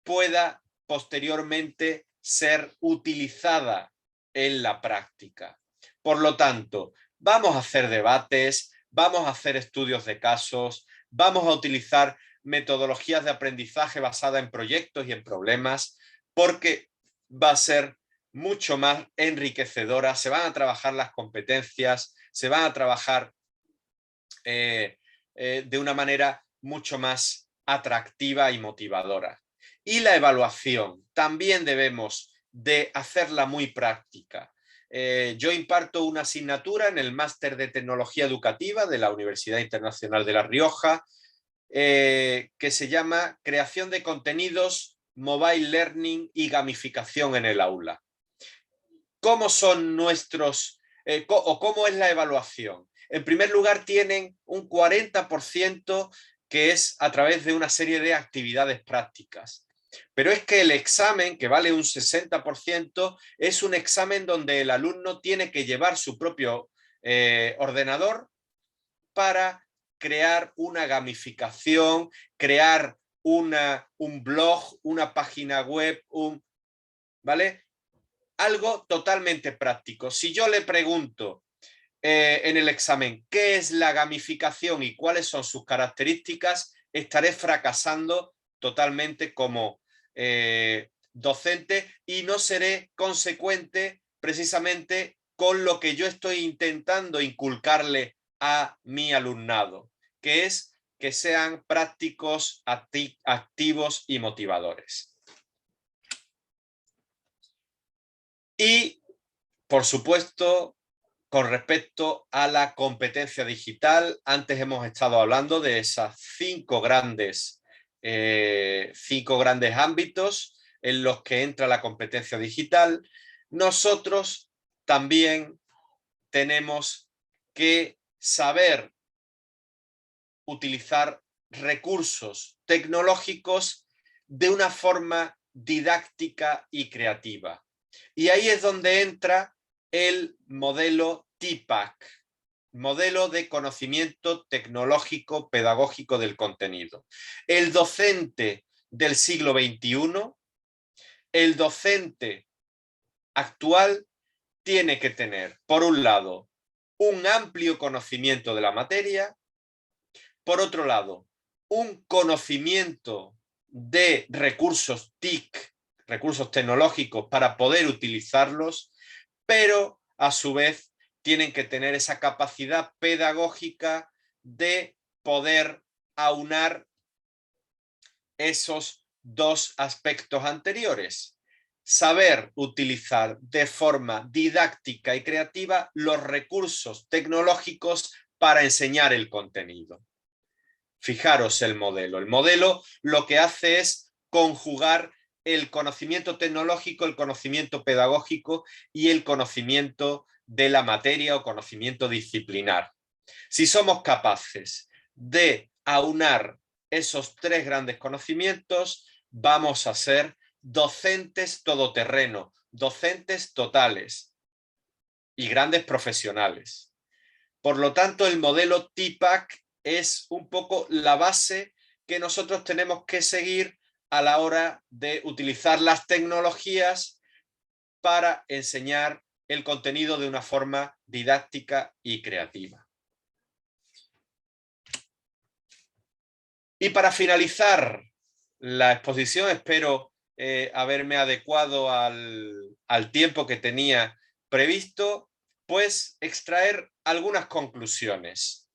pueda posteriormente ser utilizada en la práctica. Por lo tanto, vamos a hacer debates, vamos a hacer estudios de casos, vamos a utilizar metodologías de aprendizaje basada en proyectos y en problemas, porque va a ser mucho más enriquecedora, se van a trabajar las competencias, se van a trabajar de una manera mucho más atractiva y motivadora. Y la evaluación, también debemos de hacerla muy práctica. Yo imparto una asignatura en el Máster de Tecnología Educativa de la Universidad Internacional de La Rioja, que se llama Creación de contenidos, Mobile Learning y Gamificación en el aula. ¿Cómo son nuestros, o cómo es la evaluación? En primer lugar, tienen un 40% que es a través de una serie de actividades prácticas. Pero es que el examen, que vale un 60%, es un examen donde el alumno tiene que llevar su propio ordenador para crear una gamificación, crear un blog, una página web, ¿vale? Algo totalmente práctico. Si yo le pregunto en el examen qué es la gamificación y cuáles son sus características, estaré fracasando totalmente como docente y no seré consecuente precisamente con lo que yo estoy intentando inculcarle a mi alumnado, que es que sean prácticos, activos y motivadores. Y, por supuesto, con respecto a la competencia digital, antes hemos estado hablando de esas cinco grandes ámbitos en los que entra la competencia digital. Nosotros también tenemos que saber utilizar recursos tecnológicos de una forma didáctica y creativa. Y ahí es donde entra el modelo TPACK, modelo de conocimiento tecnológico pedagógico del contenido. El docente del siglo XXI, el docente actual, tiene que tener, por un lado, un amplio conocimiento de la materia, por otro lado, un conocimiento de recursos TIC, recursos tecnológicos, para poder utilizarlos, pero a su vez tienen que tener esa capacidad pedagógica de poder aunar esos dos aspectos anteriores. Saber utilizar de forma didáctica y creativa los recursos tecnológicos para enseñar el contenido. Fijaros el modelo. El modelo lo que hace es conjugar el conocimiento tecnológico, el conocimiento pedagógico y el conocimiento de la materia o conocimiento disciplinar. Si somos capaces de aunar esos tres grandes conocimientos, vamos a ser docentes todoterreno, docentes totales y grandes profesionales. Por lo tanto, el modelo TPACK es un poco la base que nosotros tenemos que seguir a la hora de utilizar las tecnologías para enseñar el contenido de una forma didáctica y creativa. Y para finalizar la exposición, espero haberme adecuado al tiempo que tenía previsto, pues extraer algunas conclusiones.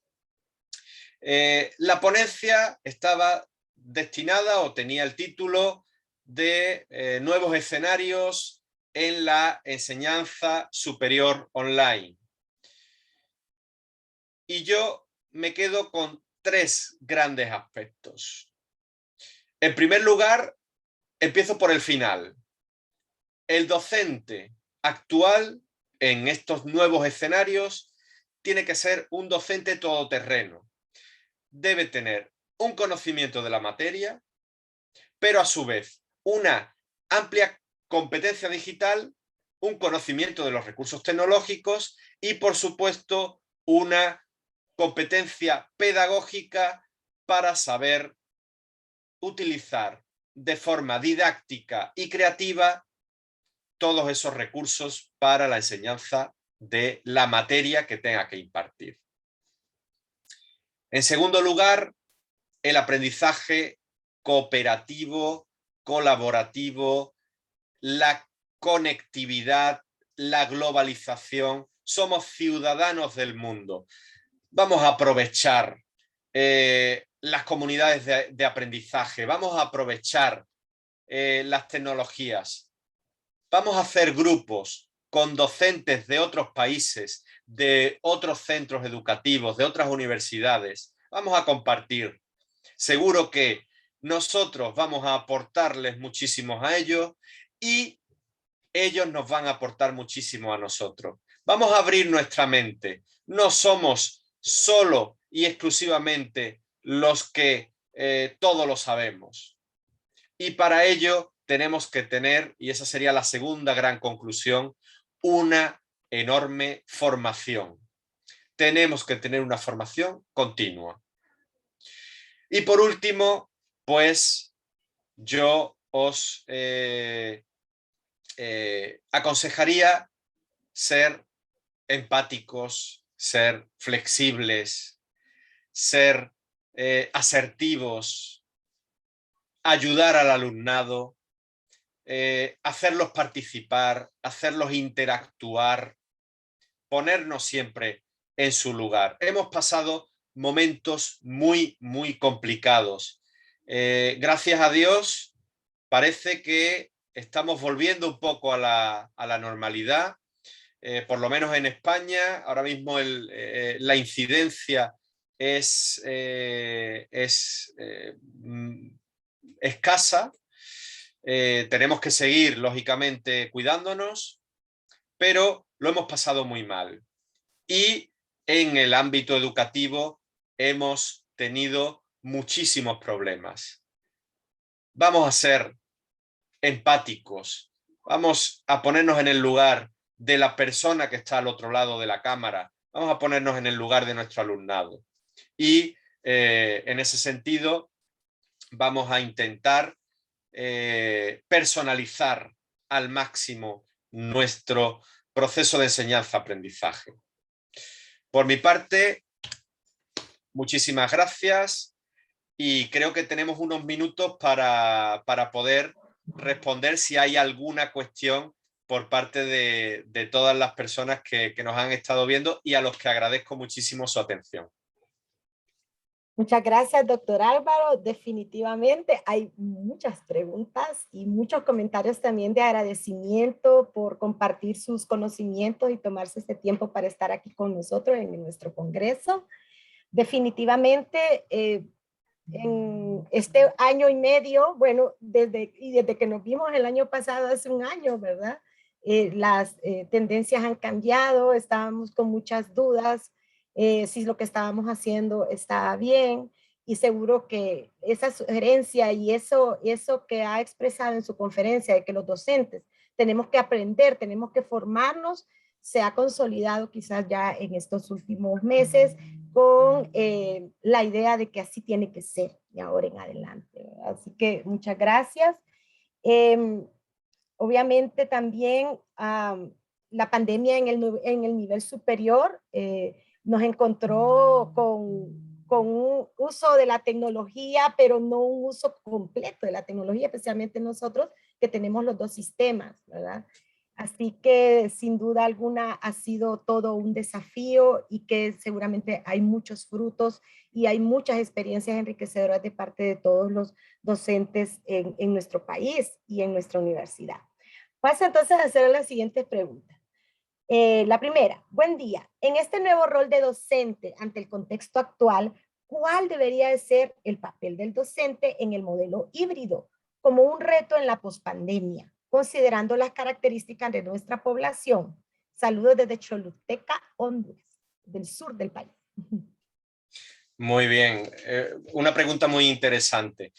La ponencia estaba destinada o tenía el título de nuevos escenarios en la enseñanza superior online. Y yo me quedo con tres grandes aspectos. En primer lugar, empiezo por el final. El docente actual en estos nuevos escenarios tiene que ser un docente todoterreno. Debe tener un conocimiento de la materia, pero a su vez una amplia competencia digital, un conocimiento de los recursos tecnológicos y, por supuesto, una competencia pedagógica para saber utilizar de forma didáctica y creativa todos esos recursos para la enseñanza de la materia que tenga que impartir. En segundo lugar, el aprendizaje cooperativo, colaborativo, la conectividad, la globalización. Somos ciudadanos del mundo. Vamos a aprovechar las comunidades de aprendizaje, vamos a aprovechar las tecnologías, vamos a hacer grupos con docentes de otros países, de otros centros educativos, de otras universidades. Vamos a compartir. Seguro que nosotros vamos a aportarles muchísimo a ellos y ellos nos van a aportar muchísimo a nosotros. Vamos a abrir nuestra mente. No somos solo y exclusivamente los que todo lo sabemos. Y para ello tenemos que tener, y esa sería la segunda gran conclusión, una enorme formación. Tenemos que tener una formación continua. Y por último, pues yo os aconsejaría ser empáticos, ser flexibles, ser asertivos, ayudar al alumnado, hacerlos participar, hacerlos interactuar, ponernos siempre en su lugar. Hemos pasado momentos muy, muy complicados. Gracias a Dios, parece que estamos volviendo un poco a la normalidad. Por lo menos en España, ahora mismo la incidencia es escasa. Tenemos que seguir, lógicamente, cuidándonos, pero lo hemos pasado muy mal. Y en el ámbito educativo hemos tenido muchísimos problemas. Vamos a ser empáticos, vamos a ponernos en el lugar de la persona que está al otro lado de la cámara, vamos a ponernos en el lugar de nuestro alumnado. Y en ese sentido vamos a intentar personalizar al máximo nuestro proceso de enseñanza-aprendizaje. Por mi parte, muchísimas gracias y creo que tenemos unos minutos para poder responder si hay alguna cuestión por parte de todas las personas que nos han estado viendo y a los que agradezco muchísimo su atención. Muchas gracias, doctor Álvaro. Definitivamente hay muchas preguntas y muchos comentarios también de agradecimiento por compartir sus conocimientos y tomarse este tiempo para estar aquí con nosotros en nuestro congreso. Definitivamente, en este año y medio, bueno, desde que nos vimos el año pasado, hace un año, ¿verdad? Las tendencias han cambiado, estábamos con muchas dudas, si lo que estábamos haciendo estaba bien, y seguro que esa sugerencia y eso que ha expresado en su conferencia de que los docentes tenemos que aprender, tenemos que formarnos, se ha consolidado quizás ya en estos últimos meses con la idea de que así tiene que ser de ahora en adelante, ¿verdad? Así que muchas gracias. Obviamente también la pandemia en el nivel superior nos encontró con un uso de la tecnología, pero no un uso completo de la tecnología, especialmente nosotros que tenemos los dos sistemas, ¿verdad? Así que sin duda alguna ha sido todo un desafío y que seguramente hay muchos frutos y hay muchas experiencias enriquecedoras de parte de todos los docentes en nuestro país y en nuestra universidad. Paso entonces a hacer las siguientes preguntas. La primera, buen día. En este nuevo rol de docente ante el contexto actual, ¿cuál debería de ser el papel del docente en el modelo híbrido como un reto en la pospandemia, considerando las características de nuestra población? Saludos desde Choluteca, Honduras, del sur del país. Muy bien, una pregunta muy interesante.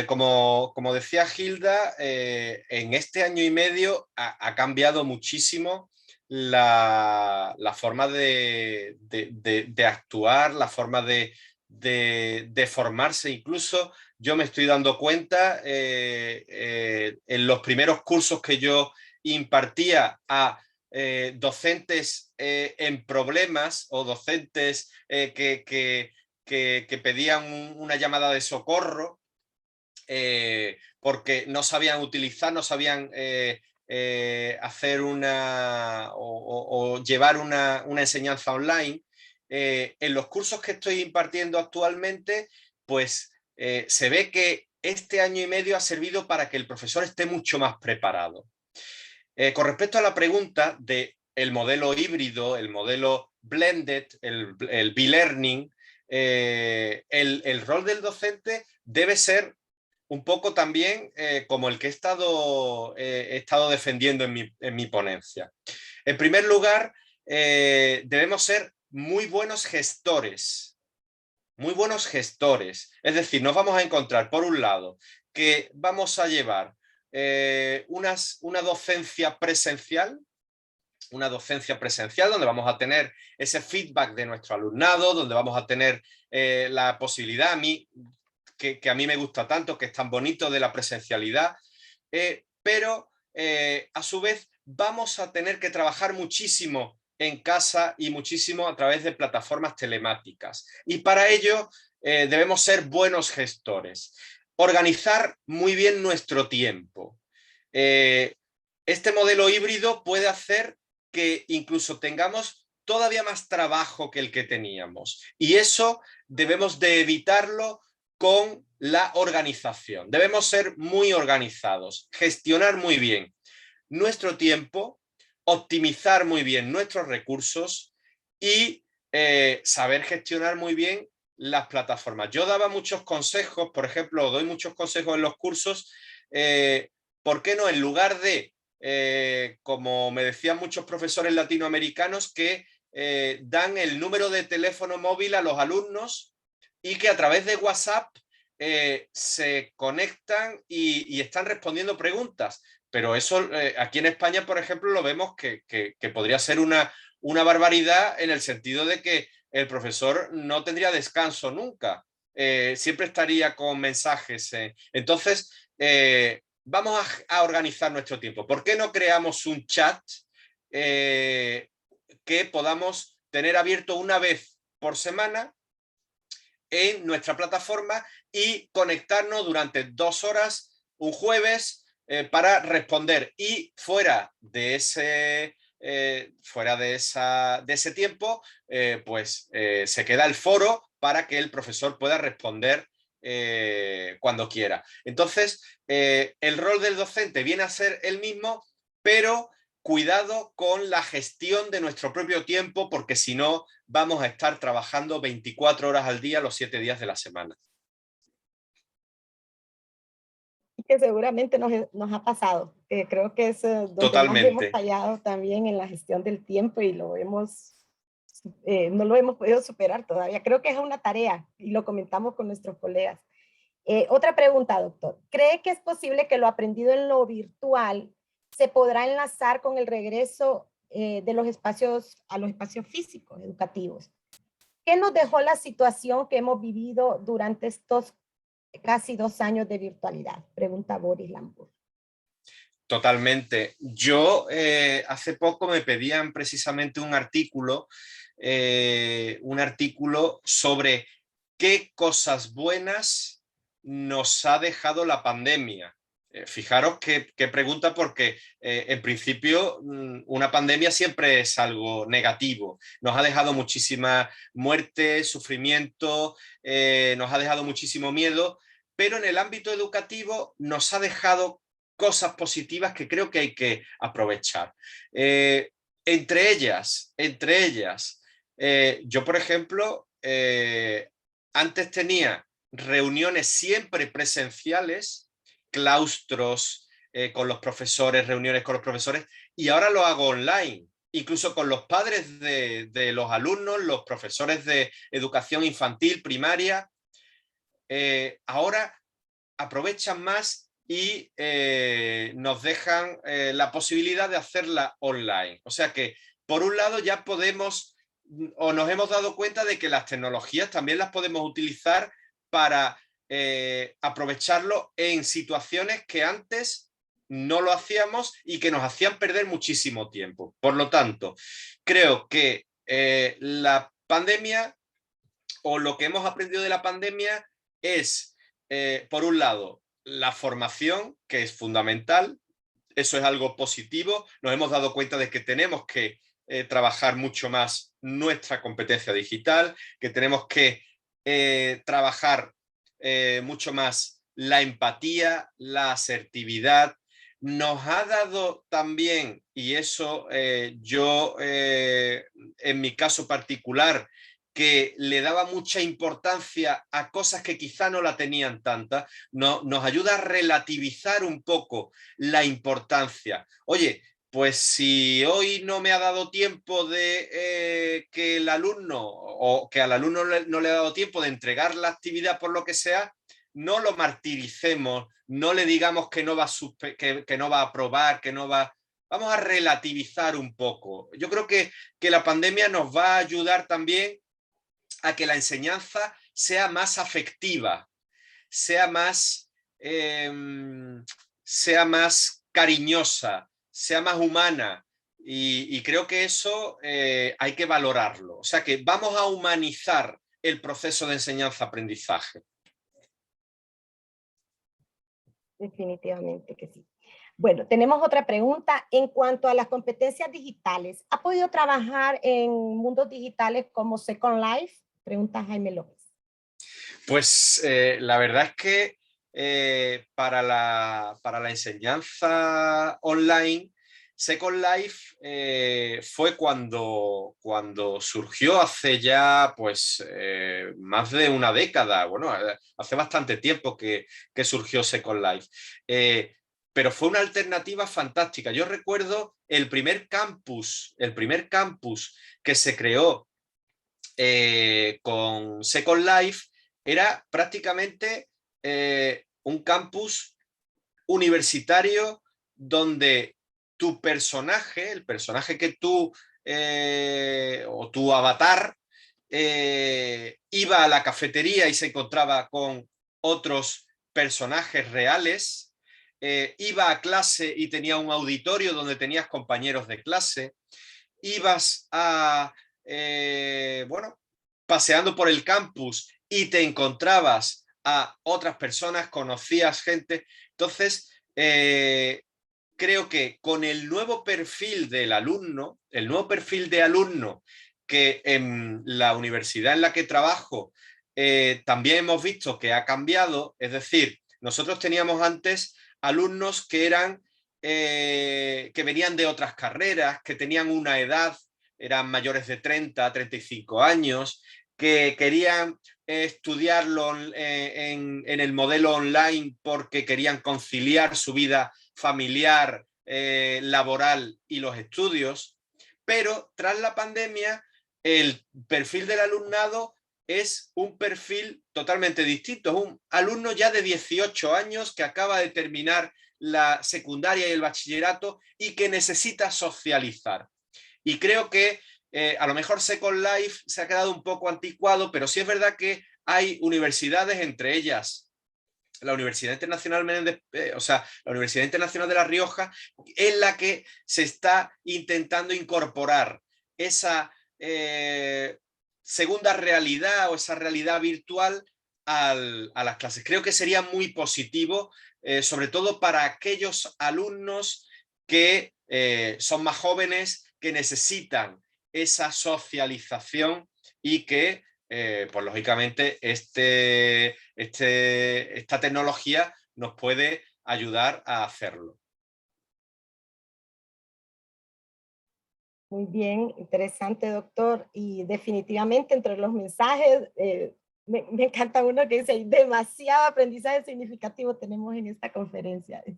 Como decía Gilda, en este año y medio ha cambiado muchísimo la forma de actuar, la forma de formarse. Incluso yo me estoy dando cuenta en los primeros cursos que yo impartía a docentes en problemas o docentes que pedían una llamada de socorro porque no sabían utilizar, no sabían hacer o llevar una enseñanza online. En los cursos que estoy impartiendo actualmente, pues se ve que este año y medio ha servido para que el profesor esté mucho más preparado. Con respecto a la pregunta del modelo híbrido, el modelo blended, el B-learning, el rol del docente debe ser un poco también como el que he estado defendiendo en mi ponencia. En primer lugar, debemos ser muy buenos gestores. Muy buenos gestores. Es decir, nos vamos a encontrar, por un lado, que vamos a llevar una docencia presencial donde vamos a tener ese feedback de nuestro alumnado, donde vamos a tener la posibilidad, que a mí me gusta tanto, que es tan bonito de la presencialidad, pero a su vez vamos a tener que trabajar muchísimo en casa y muchísimo a través de plataformas telemáticas. Y para ello debemos ser buenos gestores. Organizar muy bien nuestro tiempo. Este modelo híbrido puede hacer que incluso tengamos todavía más trabajo que el que teníamos. Y eso debemos de evitarlo con la organización. Debemos ser muy organizados, gestionar muy bien nuestro tiempo, optimizar muy bien nuestros recursos y saber gestionar muy bien las plataformas. Yo daba muchos consejos, por ejemplo, doy muchos consejos en los cursos, ¿por qué no? En lugar de, como me decían muchos profesores latinoamericanos, que dan el número de teléfono móvil a los alumnos y que a través de WhatsApp se conectan y están respondiendo preguntas. Pero eso aquí en España, por ejemplo, lo vemos que podría ser una barbaridad en el sentido de que el profesor no tendría descanso nunca. Siempre estaría con mensajes. Entonces, vamos a organizar nuestro tiempo. ¿Por qué no creamos un chat que podamos tener abierto una vez por semana en nuestra plataforma y conectarnos durante 2 horas un jueves para responder, y fuera de ese tiempo se queda el foro para que el profesor pueda responder cuando quiera. Entonces, el rol del docente viene a ser el mismo, pero cuidado con la gestión de nuestro propio tiempo, porque si no vamos a estar trabajando 24 horas al día, los 7 días de la semana. Y que seguramente nos ha pasado. Creo que es donde más hemos Totalmente. fallado también en la gestión del tiempo y no lo hemos podido superar todavía. Creo que es una tarea y lo comentamos con nuestros colegas. Otra pregunta, doctor. ¿Cree que es posible que lo aprendido en lo virtual se podrá enlazar con el regreso de los espacios a los espacios físicos educativos? ¿Qué nos dejó la situación que hemos vivido durante estos casi 2 años de virtualidad? Pregunta Boris Lambur. Totalmente. Yo hace poco me pedían precisamente un artículo sobre qué cosas buenas nos ha dejado la pandemia. Fijaros qué pregunta, porque en principio una pandemia siempre es algo negativo. Nos ha dejado muchísima muerte, sufrimiento, nos ha dejado muchísimo miedo, pero en el ámbito educativo nos ha dejado cosas positivas que creo que hay que aprovechar. Entre ellas, yo, por ejemplo, antes tenía reuniones siempre presenciales, claustros con los profesores, reuniones con los profesores, y ahora lo hago online, incluso con los padres de los alumnos, los profesores de educación infantil, primaria. Ahora aprovechan más y nos dejan la posibilidad de hacerla online. O sea que, por un lado, ya podemos, o nos hemos dado cuenta de que las tecnologías también las podemos utilizar para aprovecharlo en situaciones que antes no lo hacíamos y que nos hacían perder muchísimo tiempo. Por lo tanto, creo que la pandemia, o lo que hemos aprendido de la pandemia, es, por un lado, la formación, que es fundamental. Eso es algo positivo. Nos hemos dado cuenta de que tenemos que trabajar mucho más nuestra competencia digital, que tenemos que trabajar mucho más la empatía, la asertividad. Nos ha dado también, y eso yo en mi caso particular, que le daba mucha importancia a cosas que quizá no la tenían tanta, nos ayuda a relativizar un poco la importancia. Oye, pues si hoy no me ha dado tiempo de que el alumno, o que al alumno no le ha dado tiempo de entregar la actividad por lo que sea, no lo martiricemos, no le digamos que no va a aprobar, que no va... Vamos a relativizar un poco. Yo creo que la pandemia nos va a ayudar también a que la enseñanza sea más afectiva, sea más cariñosa, sea más humana, y creo que eso hay que valorarlo. O sea que vamos a humanizar el proceso de enseñanza-aprendizaje. Definitivamente que sí. Bueno, tenemos otra pregunta. En cuanto a las competencias digitales, ¿ha podido trabajar en mundos digitales como Second Life? Pregunta Jaime López. Pues la verdad es que para la enseñanza online, Second Life fue cuando surgió hace ya pues más de una década, bueno, hace bastante tiempo que surgió Second Life. Pero fue una alternativa fantástica. Yo recuerdo el primer campus que se creó con Second Life era prácticamente un campus universitario donde tu personaje, el personaje que tú o tu avatar iba a la cafetería y se encontraba con otros personajes reales, iba a clase y tenía un auditorio donde tenías compañeros de clase, ibas a, bueno, paseando por el campus y te encontrabas a otras personas, conocías gente. Entonces, creo que con el nuevo perfil del alumno, el nuevo perfil de alumno que en la universidad en la que trabajo también hemos visto que ha cambiado, es decir, nosotros teníamos antes alumnos que eran que venían de otras carreras, que tenían una edad, eran mayores de 30, 35 años, que querían estudiarlo en el modelo online porque querían conciliar su vida familiar, laboral y los estudios. Pero tras la pandemia, el perfil del alumnado es un perfil totalmente distinto. Es un alumno ya de 18 años que acaba de terminar la secundaria y el bachillerato y que necesita socializar. Y creo que a lo mejor Second Life se ha quedado un poco anticuado, pero sí es verdad que hay universidades, entre ellas la Universidad Internacional la Universidad Internacional de La Rioja, en la que se está intentando incorporar esa segunda realidad o esa realidad virtual a las clases. Creo que sería muy positivo, sobre todo para aquellos alumnos que son más jóvenes, que necesitan esa socialización y que, pues lógicamente, esta tecnología nos puede ayudar a hacerlo. Muy bien, interesante, doctor. Y definitivamente entre los mensajes, me encanta uno que dice, demasiado aprendizaje significativo tenemos en esta conferencia. Es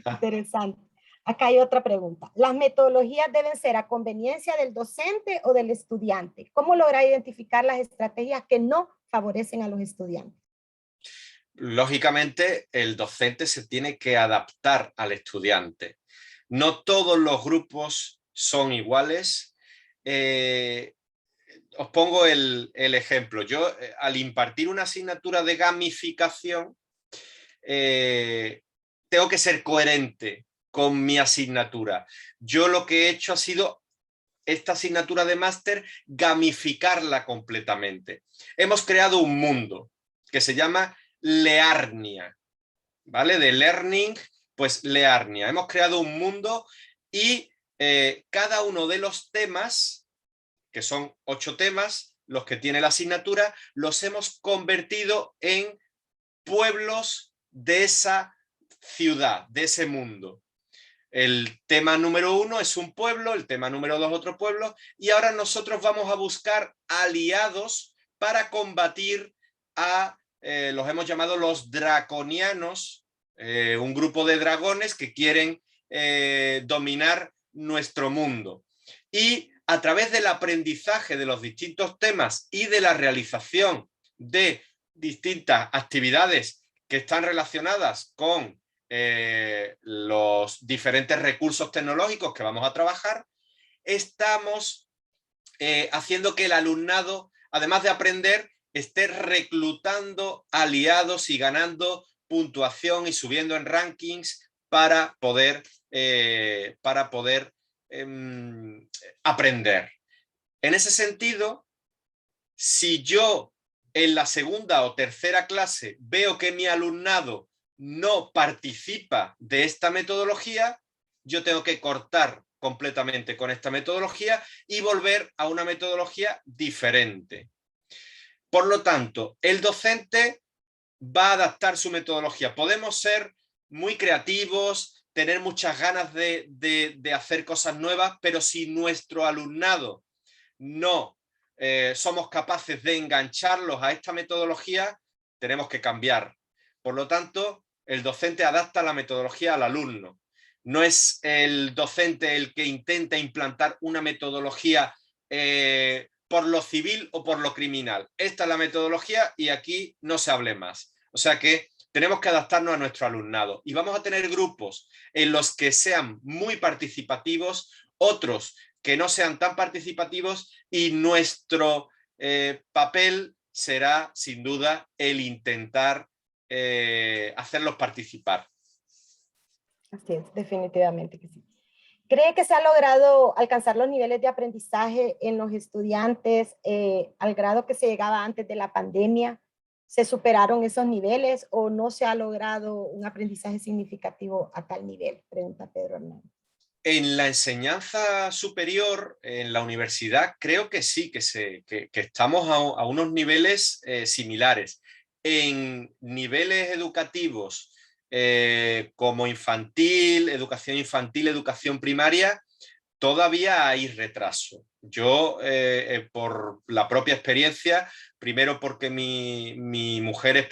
interesante. Acá hay otra pregunta. ¿Las metodologías deben ser a conveniencia del docente o del estudiante? ¿Cómo lograr identificar las estrategias que no favorecen a los estudiantes? Lógicamente, el docente se tiene que adaptar al estudiante. No todos los grupos son iguales. Os pongo el ejemplo. Yo, al impartir una asignatura de gamificación, tengo que ser coherente con mi asignatura. Yo lo que he hecho ha sido esta asignatura de máster, gamificarla completamente. Hemos creado un mundo que se llama Learnia, ¿vale? De learning, pues Learnia. Hemos creado un mundo y cada uno de los temas, que son 8 temas, los que tiene la asignatura, los hemos convertido en pueblos de esa ciudad, de ese mundo. El tema número 1 es un pueblo, el tema número 2 otro pueblo, y ahora nosotros vamos a buscar aliados para combatir a, los hemos llamado los draconianos, un grupo de dragones que quieren dominar nuestro mundo. Y a través del aprendizaje de los distintos temas y de la realización de distintas actividades que están relacionadas con los diferentes recursos tecnológicos que vamos a trabajar, estamos haciendo que el alumnado, además de aprender, esté reclutando aliados y ganando puntuación y subiendo en rankings para poder aprender. En ese sentido, si yo en la segunda o tercera clase veo que mi alumnado no participa de esta metodología, yo tengo que cortar completamente con esta metodología y volver a una metodología diferente. Por lo tanto, el docente va a adaptar su metodología. Podemos ser muy creativos, tener muchas ganas de hacer cosas nuevas, pero si nuestro alumnado no somos capaces de engancharlos a esta metodología, tenemos que cambiar. Por lo tanto, el docente adapta la metodología al alumno. No es el docente el que intenta implantar una metodología por lo civil o por lo criminal. Esta es la metodología y aquí no se hable más. O sea que tenemos que adaptarnos a nuestro alumnado y vamos a tener grupos en los que sean muy participativos, otros que no sean tan participativos y nuestro papel será sin duda el intentar hacerlos participar. Así es, definitivamente que sí. ¿Cree que se ha logrado alcanzar los niveles de aprendizaje en los estudiantes al grado que se llegaba antes de la pandemia? ¿Se superaron esos niveles o no se ha logrado un aprendizaje significativo a tal nivel? Pregunta Pedro Hernández. En la enseñanza superior, en la universidad, creo que sí, que estamos a unos niveles similares. En niveles educativos como infantil, educación primaria, todavía hay retraso. Yo, por la propia experiencia, primero porque mi mujer es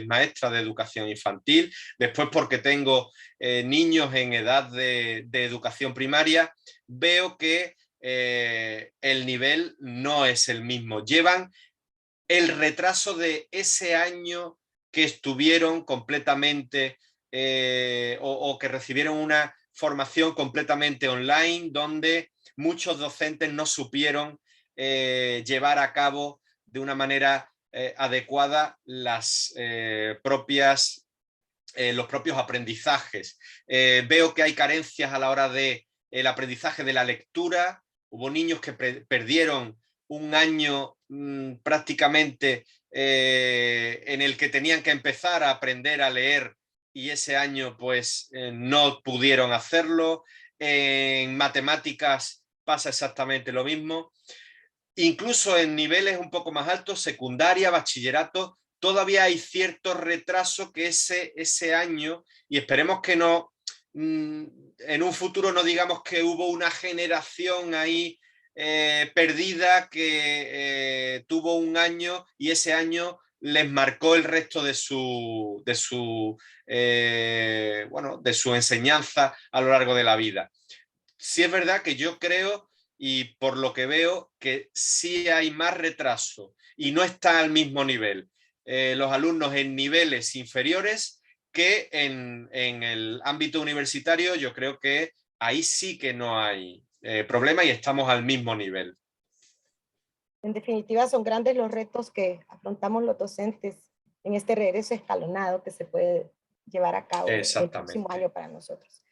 maestra de educación infantil, después porque tengo niños en edad de educación primaria, veo que el nivel no es el mismo. Llevan el retraso de ese año que estuvieron completamente o que recibieron una formación completamente online, donde muchos docentes no supieron llevar a cabo de una manera adecuada los propios aprendizajes. Veo que hay carencias a la hora del aprendizaje de la lectura. Hubo niños que perdieron un año prácticamente en el que tenían que empezar a aprender a leer y ese año pues no pudieron hacerlo. En matemáticas pasa exactamente lo mismo. Incluso en niveles un poco más altos, secundaria, bachillerato, todavía hay cierto retraso que ese año, y esperemos que no, en un futuro no digamos que hubo una generación ahí perdida que tuvo un año y ese año les marcó el resto de su enseñanza a lo largo de la vida. Sí es verdad que yo creo, y por lo que veo, que sí hay más retraso y no está al mismo nivel los alumnos en niveles inferiores que en el ámbito universitario. Yo creo que ahí sí que no hay problema y estamos al mismo nivel. En definitiva, son grandes los retos que afrontamos los docentes en este regreso escalonado que se puede llevar a cabo el próximo año para nosotros.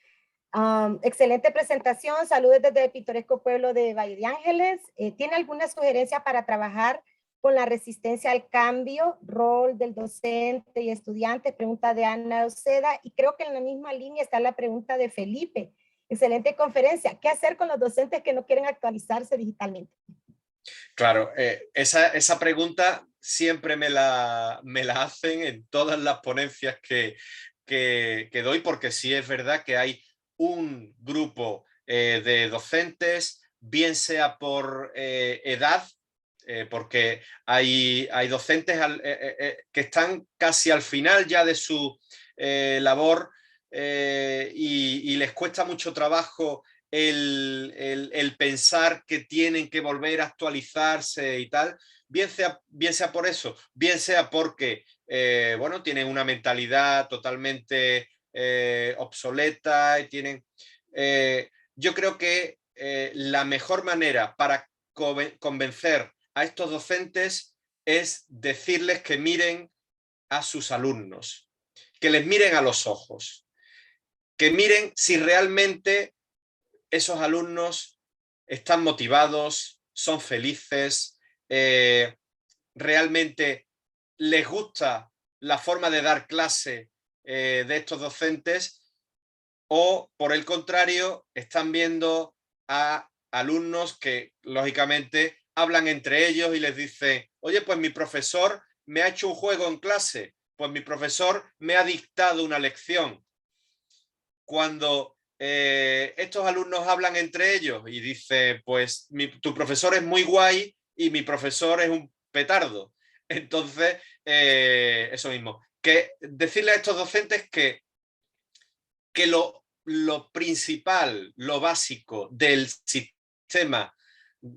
Excelente presentación. Saludos desde el pintoresco pueblo de Valle de Ángeles. ¿Tiene alguna sugerencia para trabajar con la resistencia al cambio, rol del docente y estudiante? Pregunta de Ana Oceda. Y creo que en la misma línea está la pregunta de Felipe. Excelente conferencia. ¿Qué hacer con los docentes que no quieren actualizarse digitalmente? Claro, esa pregunta siempre me la hacen en todas las ponencias que doy, porque sí es verdad que hay un grupo de docentes, bien sea por edad, porque hay docentes que están casi al final ya de su labor y les cuesta mucho trabajo el pensar que tienen que volver a actualizarse y tal, bien sea por eso, bien sea porque tienen una mentalidad totalmente obsoleta y tienen... yo creo que la mejor manera para convencer a estos docentes es decirles que miren a sus alumnos, que les miren a los ojos, que miren si realmente esos alumnos están motivados, son felices, realmente les gusta la forma de dar clase de estos docentes, o por el contrario, están viendo a alumnos que lógicamente hablan entre ellos y les dicen, oye, pues mi profesor me ha hecho un juego en clase, pues mi profesor me ha dictado una lección. Cuando estos alumnos hablan entre ellos y dice, pues tu profesor es muy guay y mi profesor es un petardo. Entonces, eso mismo. Que decirle a estos docentes que lo principal, lo básico del sistema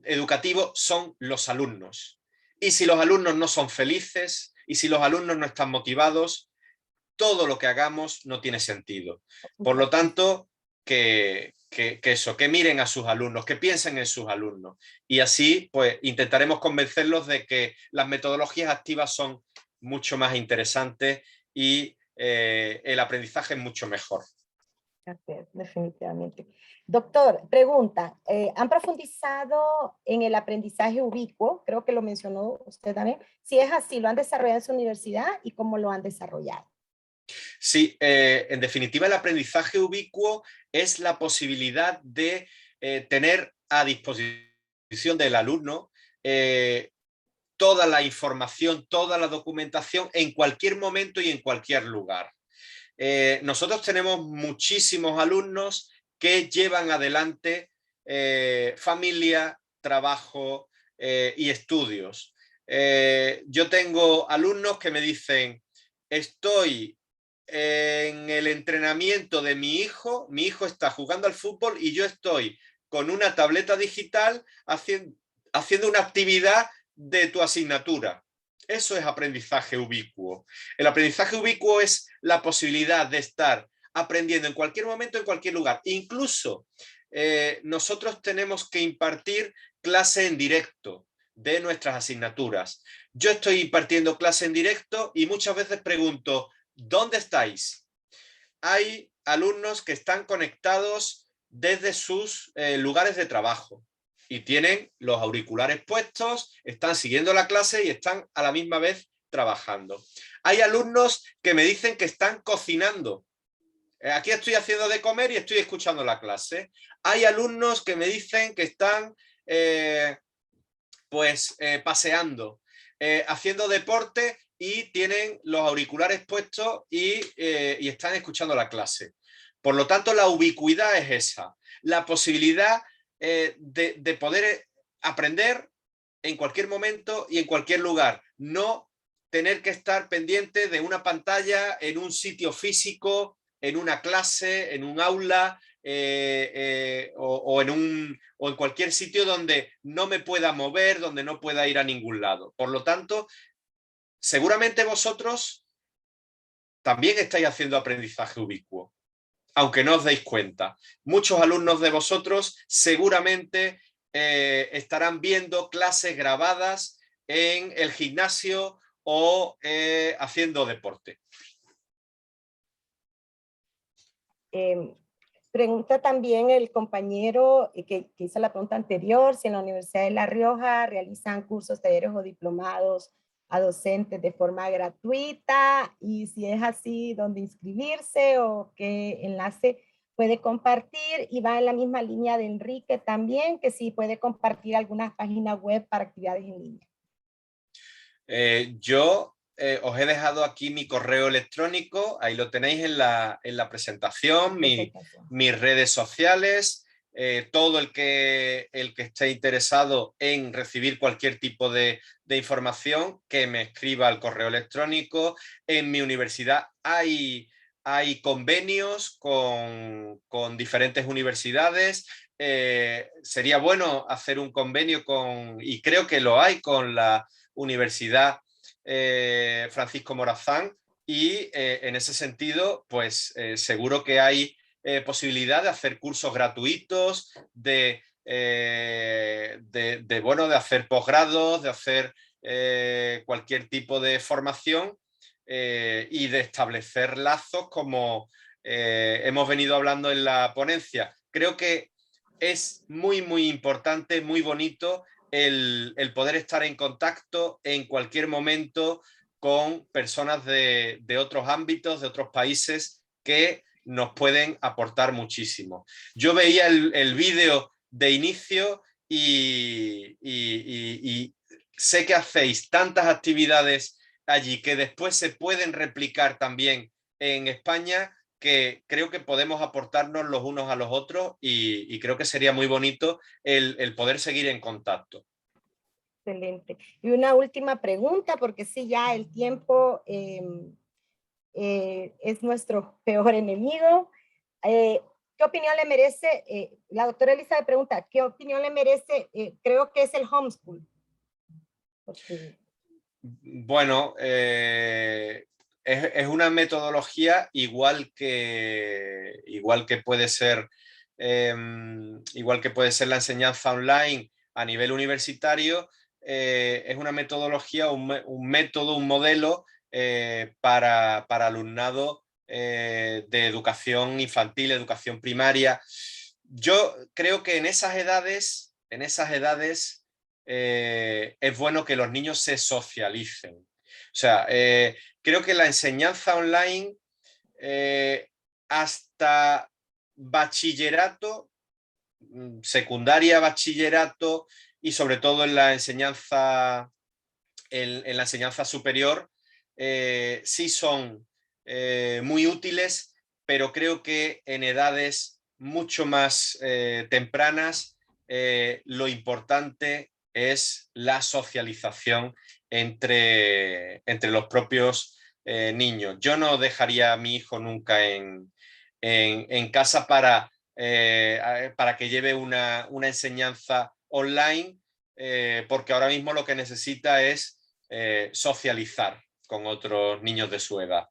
educativo son los alumnos. Y si los alumnos no son felices y si los alumnos no están motivados, todo lo que hagamos no tiene sentido. Por lo tanto, que miren a sus alumnos, que piensen en sus alumnos. Y así, pues, intentaremos convencerlos de que las metodologías activas son mucho más interesantes y el aprendizaje es mucho mejor. Definitivamente. Doctor, pregunta, ¿han profundizado en el aprendizaje ubicuo? Creo que lo mencionó usted también. Si es así, ¿lo han desarrollado en su universidad y cómo lo han desarrollado? Sí, en definitiva el aprendizaje ubicuo es la posibilidad de tener a disposición del alumno toda la información, toda la documentación en cualquier momento y en cualquier lugar. Nosotros tenemos muchísimos alumnos que llevan adelante familia, trabajo y estudios. Yo tengo alumnos que me dicen, estoy en el entrenamiento de mi hijo está jugando al fútbol y yo estoy con una tableta digital haciendo una actividad de tu asignatura. Eso es aprendizaje ubicuo. El aprendizaje ubicuo es la posibilidad de estar aprendiendo en cualquier momento, en cualquier lugar. Incluso nosotros tenemos que impartir clase en directo de nuestras asignaturas. Yo estoy impartiendo clase en directo y muchas veces pregunto, ¿dónde estáis? Hay alumnos que están conectados desde sus lugares de trabajo y tienen los auriculares puestos, están siguiendo la clase y están a la misma vez trabajando. Hay alumnos que me dicen que están cocinando. Aquí estoy haciendo de comer y estoy escuchando la clase. Hay alumnos que me dicen que están paseando, haciendo deporte y tienen los auriculares puestos y están escuchando la clase. Por lo tanto, la ubicuidad es esa, la posibilidad de poder aprender en cualquier momento y en cualquier lugar, no tener que estar pendiente de una pantalla en un sitio físico, en una clase, en un aula o en cualquier sitio donde no me pueda mover, donde no pueda ir a ningún lado. Por lo tanto, seguramente vosotros también estáis haciendo aprendizaje ubicuo, aunque no os deis cuenta. Muchos alumnos de vosotros seguramente estarán viendo clases grabadas en el gimnasio o haciendo deporte. Pregunta también el compañero que hizo la pregunta anterior, si en la Universidad de La Rioja realizan cursos, talleres o diplomados a docentes de forma gratuita y si es así, dónde inscribirse o qué enlace puede compartir, y va en la misma línea de Enrique también, que sí puede compartir algunas páginas web para actividades en línea. Yo os he dejado aquí mi correo electrónico, ahí lo tenéis en la presentación, mis redes sociales, todo el que esté interesado en recibir cualquier tipo de información, que me escriba al correo electrónico. En mi universidad hay convenios con diferentes universidades. Sería bueno hacer un convenio y creo que lo hay, con la Universidad Francisco Morazán, y en ese sentido, pues seguro que hay posibilidad de hacer cursos gratuitos, de hacer posgrados, de hacer cualquier tipo de formación y de establecer lazos como hemos venido hablando en la ponencia. Creo que es muy, muy importante, muy bonito el poder estar en contacto en cualquier momento con personas de otros ámbitos, de otros países que nos pueden aportar muchísimo. Yo veía el vídeo de inicio y sé que hacéis tantas actividades allí que después se pueden replicar también en España, que creo que podemos aportarnos los unos a los otros y creo que sería muy bonito el poder seguir en contacto. Excelente. Y una última pregunta, porque sí, ya el tiempo es nuestro peor enemigo. ¿Qué opinión le merece? La doctora Elizabeth pregunta, ¿qué opinión le merece? Creo que es el homeschool. Porque... Bueno, es una metodología igual que puede ser la enseñanza online a nivel universitario. Es una metodología, un método, un modelo para alumnado de educación infantil, educación primaria. Yo creo que en esas edades es bueno que los niños se socialicen. O sea, creo que la enseñanza online hasta bachillerato, secundaria, bachillerato y sobre todo en la enseñanza superior, sí son muy útiles, pero creo que en edades mucho más tempranas lo importante es la socialización entre los propios niños. Yo no dejaría a mi hijo nunca en casa para que lleve una enseñanza online, porque ahora mismo lo que necesita es socializar con otros niños de su edad.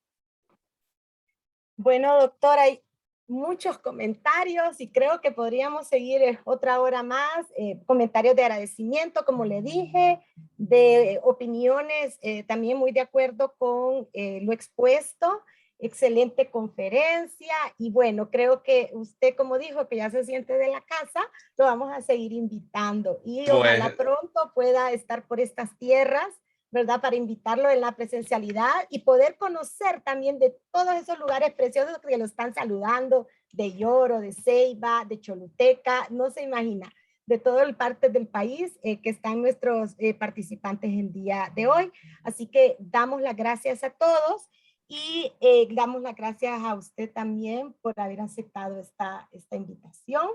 Bueno, doctora, hay muchos comentarios y creo que podríamos seguir otra hora más. Comentarios de agradecimiento, como le dije, de opiniones, también muy de acuerdo con lo expuesto. Excelente conferencia y bueno, creo que usted, como dijo, que ya se siente de la casa, lo vamos a seguir invitando y ojalá pronto pueda estar por estas tierras, ¿verdad? Para invitarlo en la presencialidad y poder conocer también de todos esos lugares preciosos que lo están saludando, de Lloro, de Ceiba, de Choluteca, no se imagina, de todas las partes del país que están nuestros participantes el día de hoy. Así que damos las gracias a todos y damos las gracias a usted también por haber aceptado esta invitación.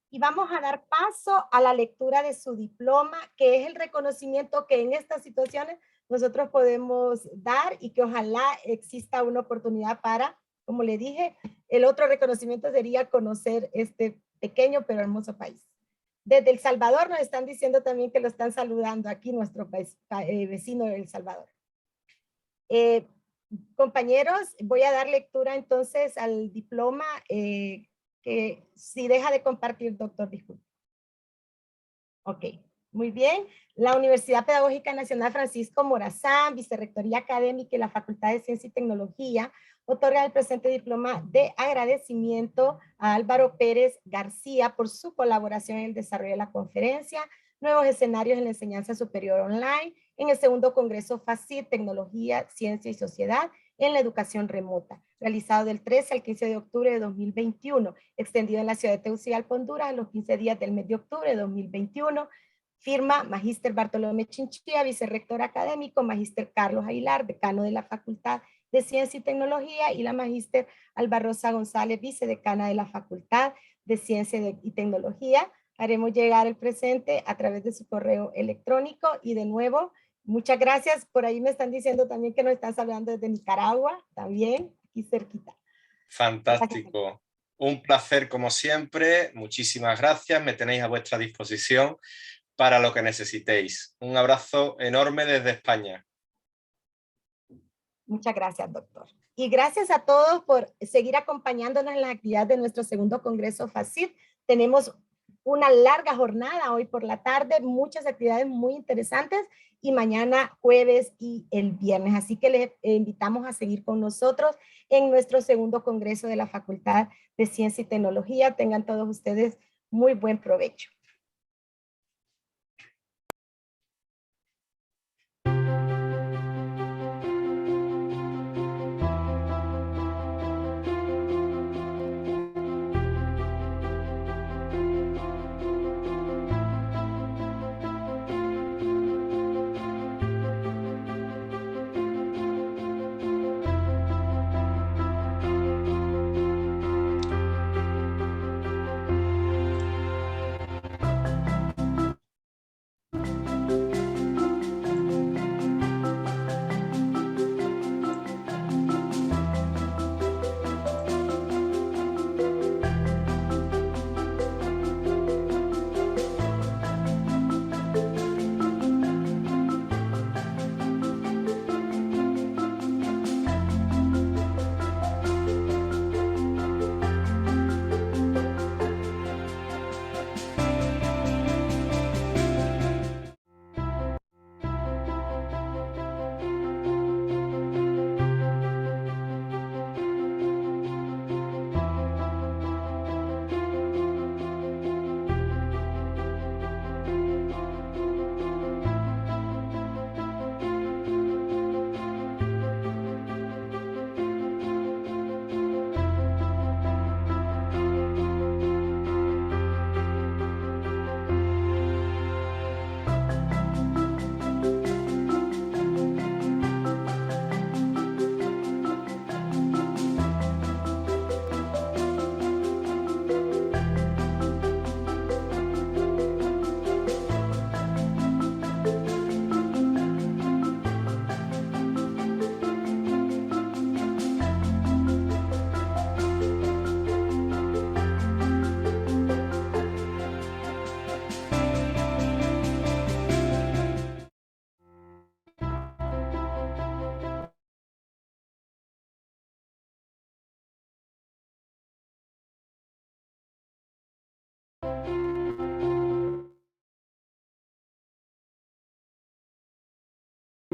Y vamos a dar paso a la lectura de su diploma, que es el reconocimiento que en estas situaciones nosotros podemos dar y que ojalá exista una oportunidad para, como le dije, el otro reconocimiento sería conocer este pequeño pero hermoso país. Desde El Salvador nos están diciendo también que lo están saludando aquí nuestro país, vecino de El Salvador. Compañeros, voy a dar lectura entonces al diploma que si deja de compartir, doctor, disculpe. Ok, muy bien. La Universidad Pedagógica Nacional Francisco Morazán, Vicerrectoría Académica y la Facultad de Ciencia y Tecnología otorga el presente diploma de agradecimiento a Álvaro Pérez García por su colaboración en el desarrollo de la conferencia Nuevos Escenarios en la Enseñanza Superior Online en el segundo Congreso FACIT, Tecnología, Ciencia y Sociedad en la Educación Remota, realizado del 13 al 15 de octubre de 2021, extendido en la ciudad de Tegucigalpa, Honduras, a los 15 días del mes de octubre de 2021. Firma Magíster Bartolomé Chinchilla, vicerrector académico, Magíster Carlos Aguilar, decano de la Facultad de Ciencia y Tecnología, y la Magíster Alba Rosa González, vicedecana de la Facultad de Ciencia y Tecnología. Haremos llegar el presente a través de su correo electrónico y de nuevo, muchas gracias. Por ahí me están diciendo también que nos están saludando desde Nicaragua, también, aquí cerquita. Fantástico. Gracias. Un placer como siempre. Muchísimas gracias. Me tenéis a vuestra disposición para lo que necesitéis. Un abrazo enorme desde España. Muchas gracias, doctor. Y gracias a todos por seguir acompañándonos en la actividad de nuestro segundo Congreso FACIT. Tenemos una larga jornada hoy por la tarde, muchas actividades muy interesantes y mañana jueves y el viernes. Así que les invitamos a seguir con nosotros en nuestro segundo Congreso de la Facultad de Ciencia y Tecnología. Tengan todos ustedes muy buen provecho.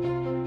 Bye.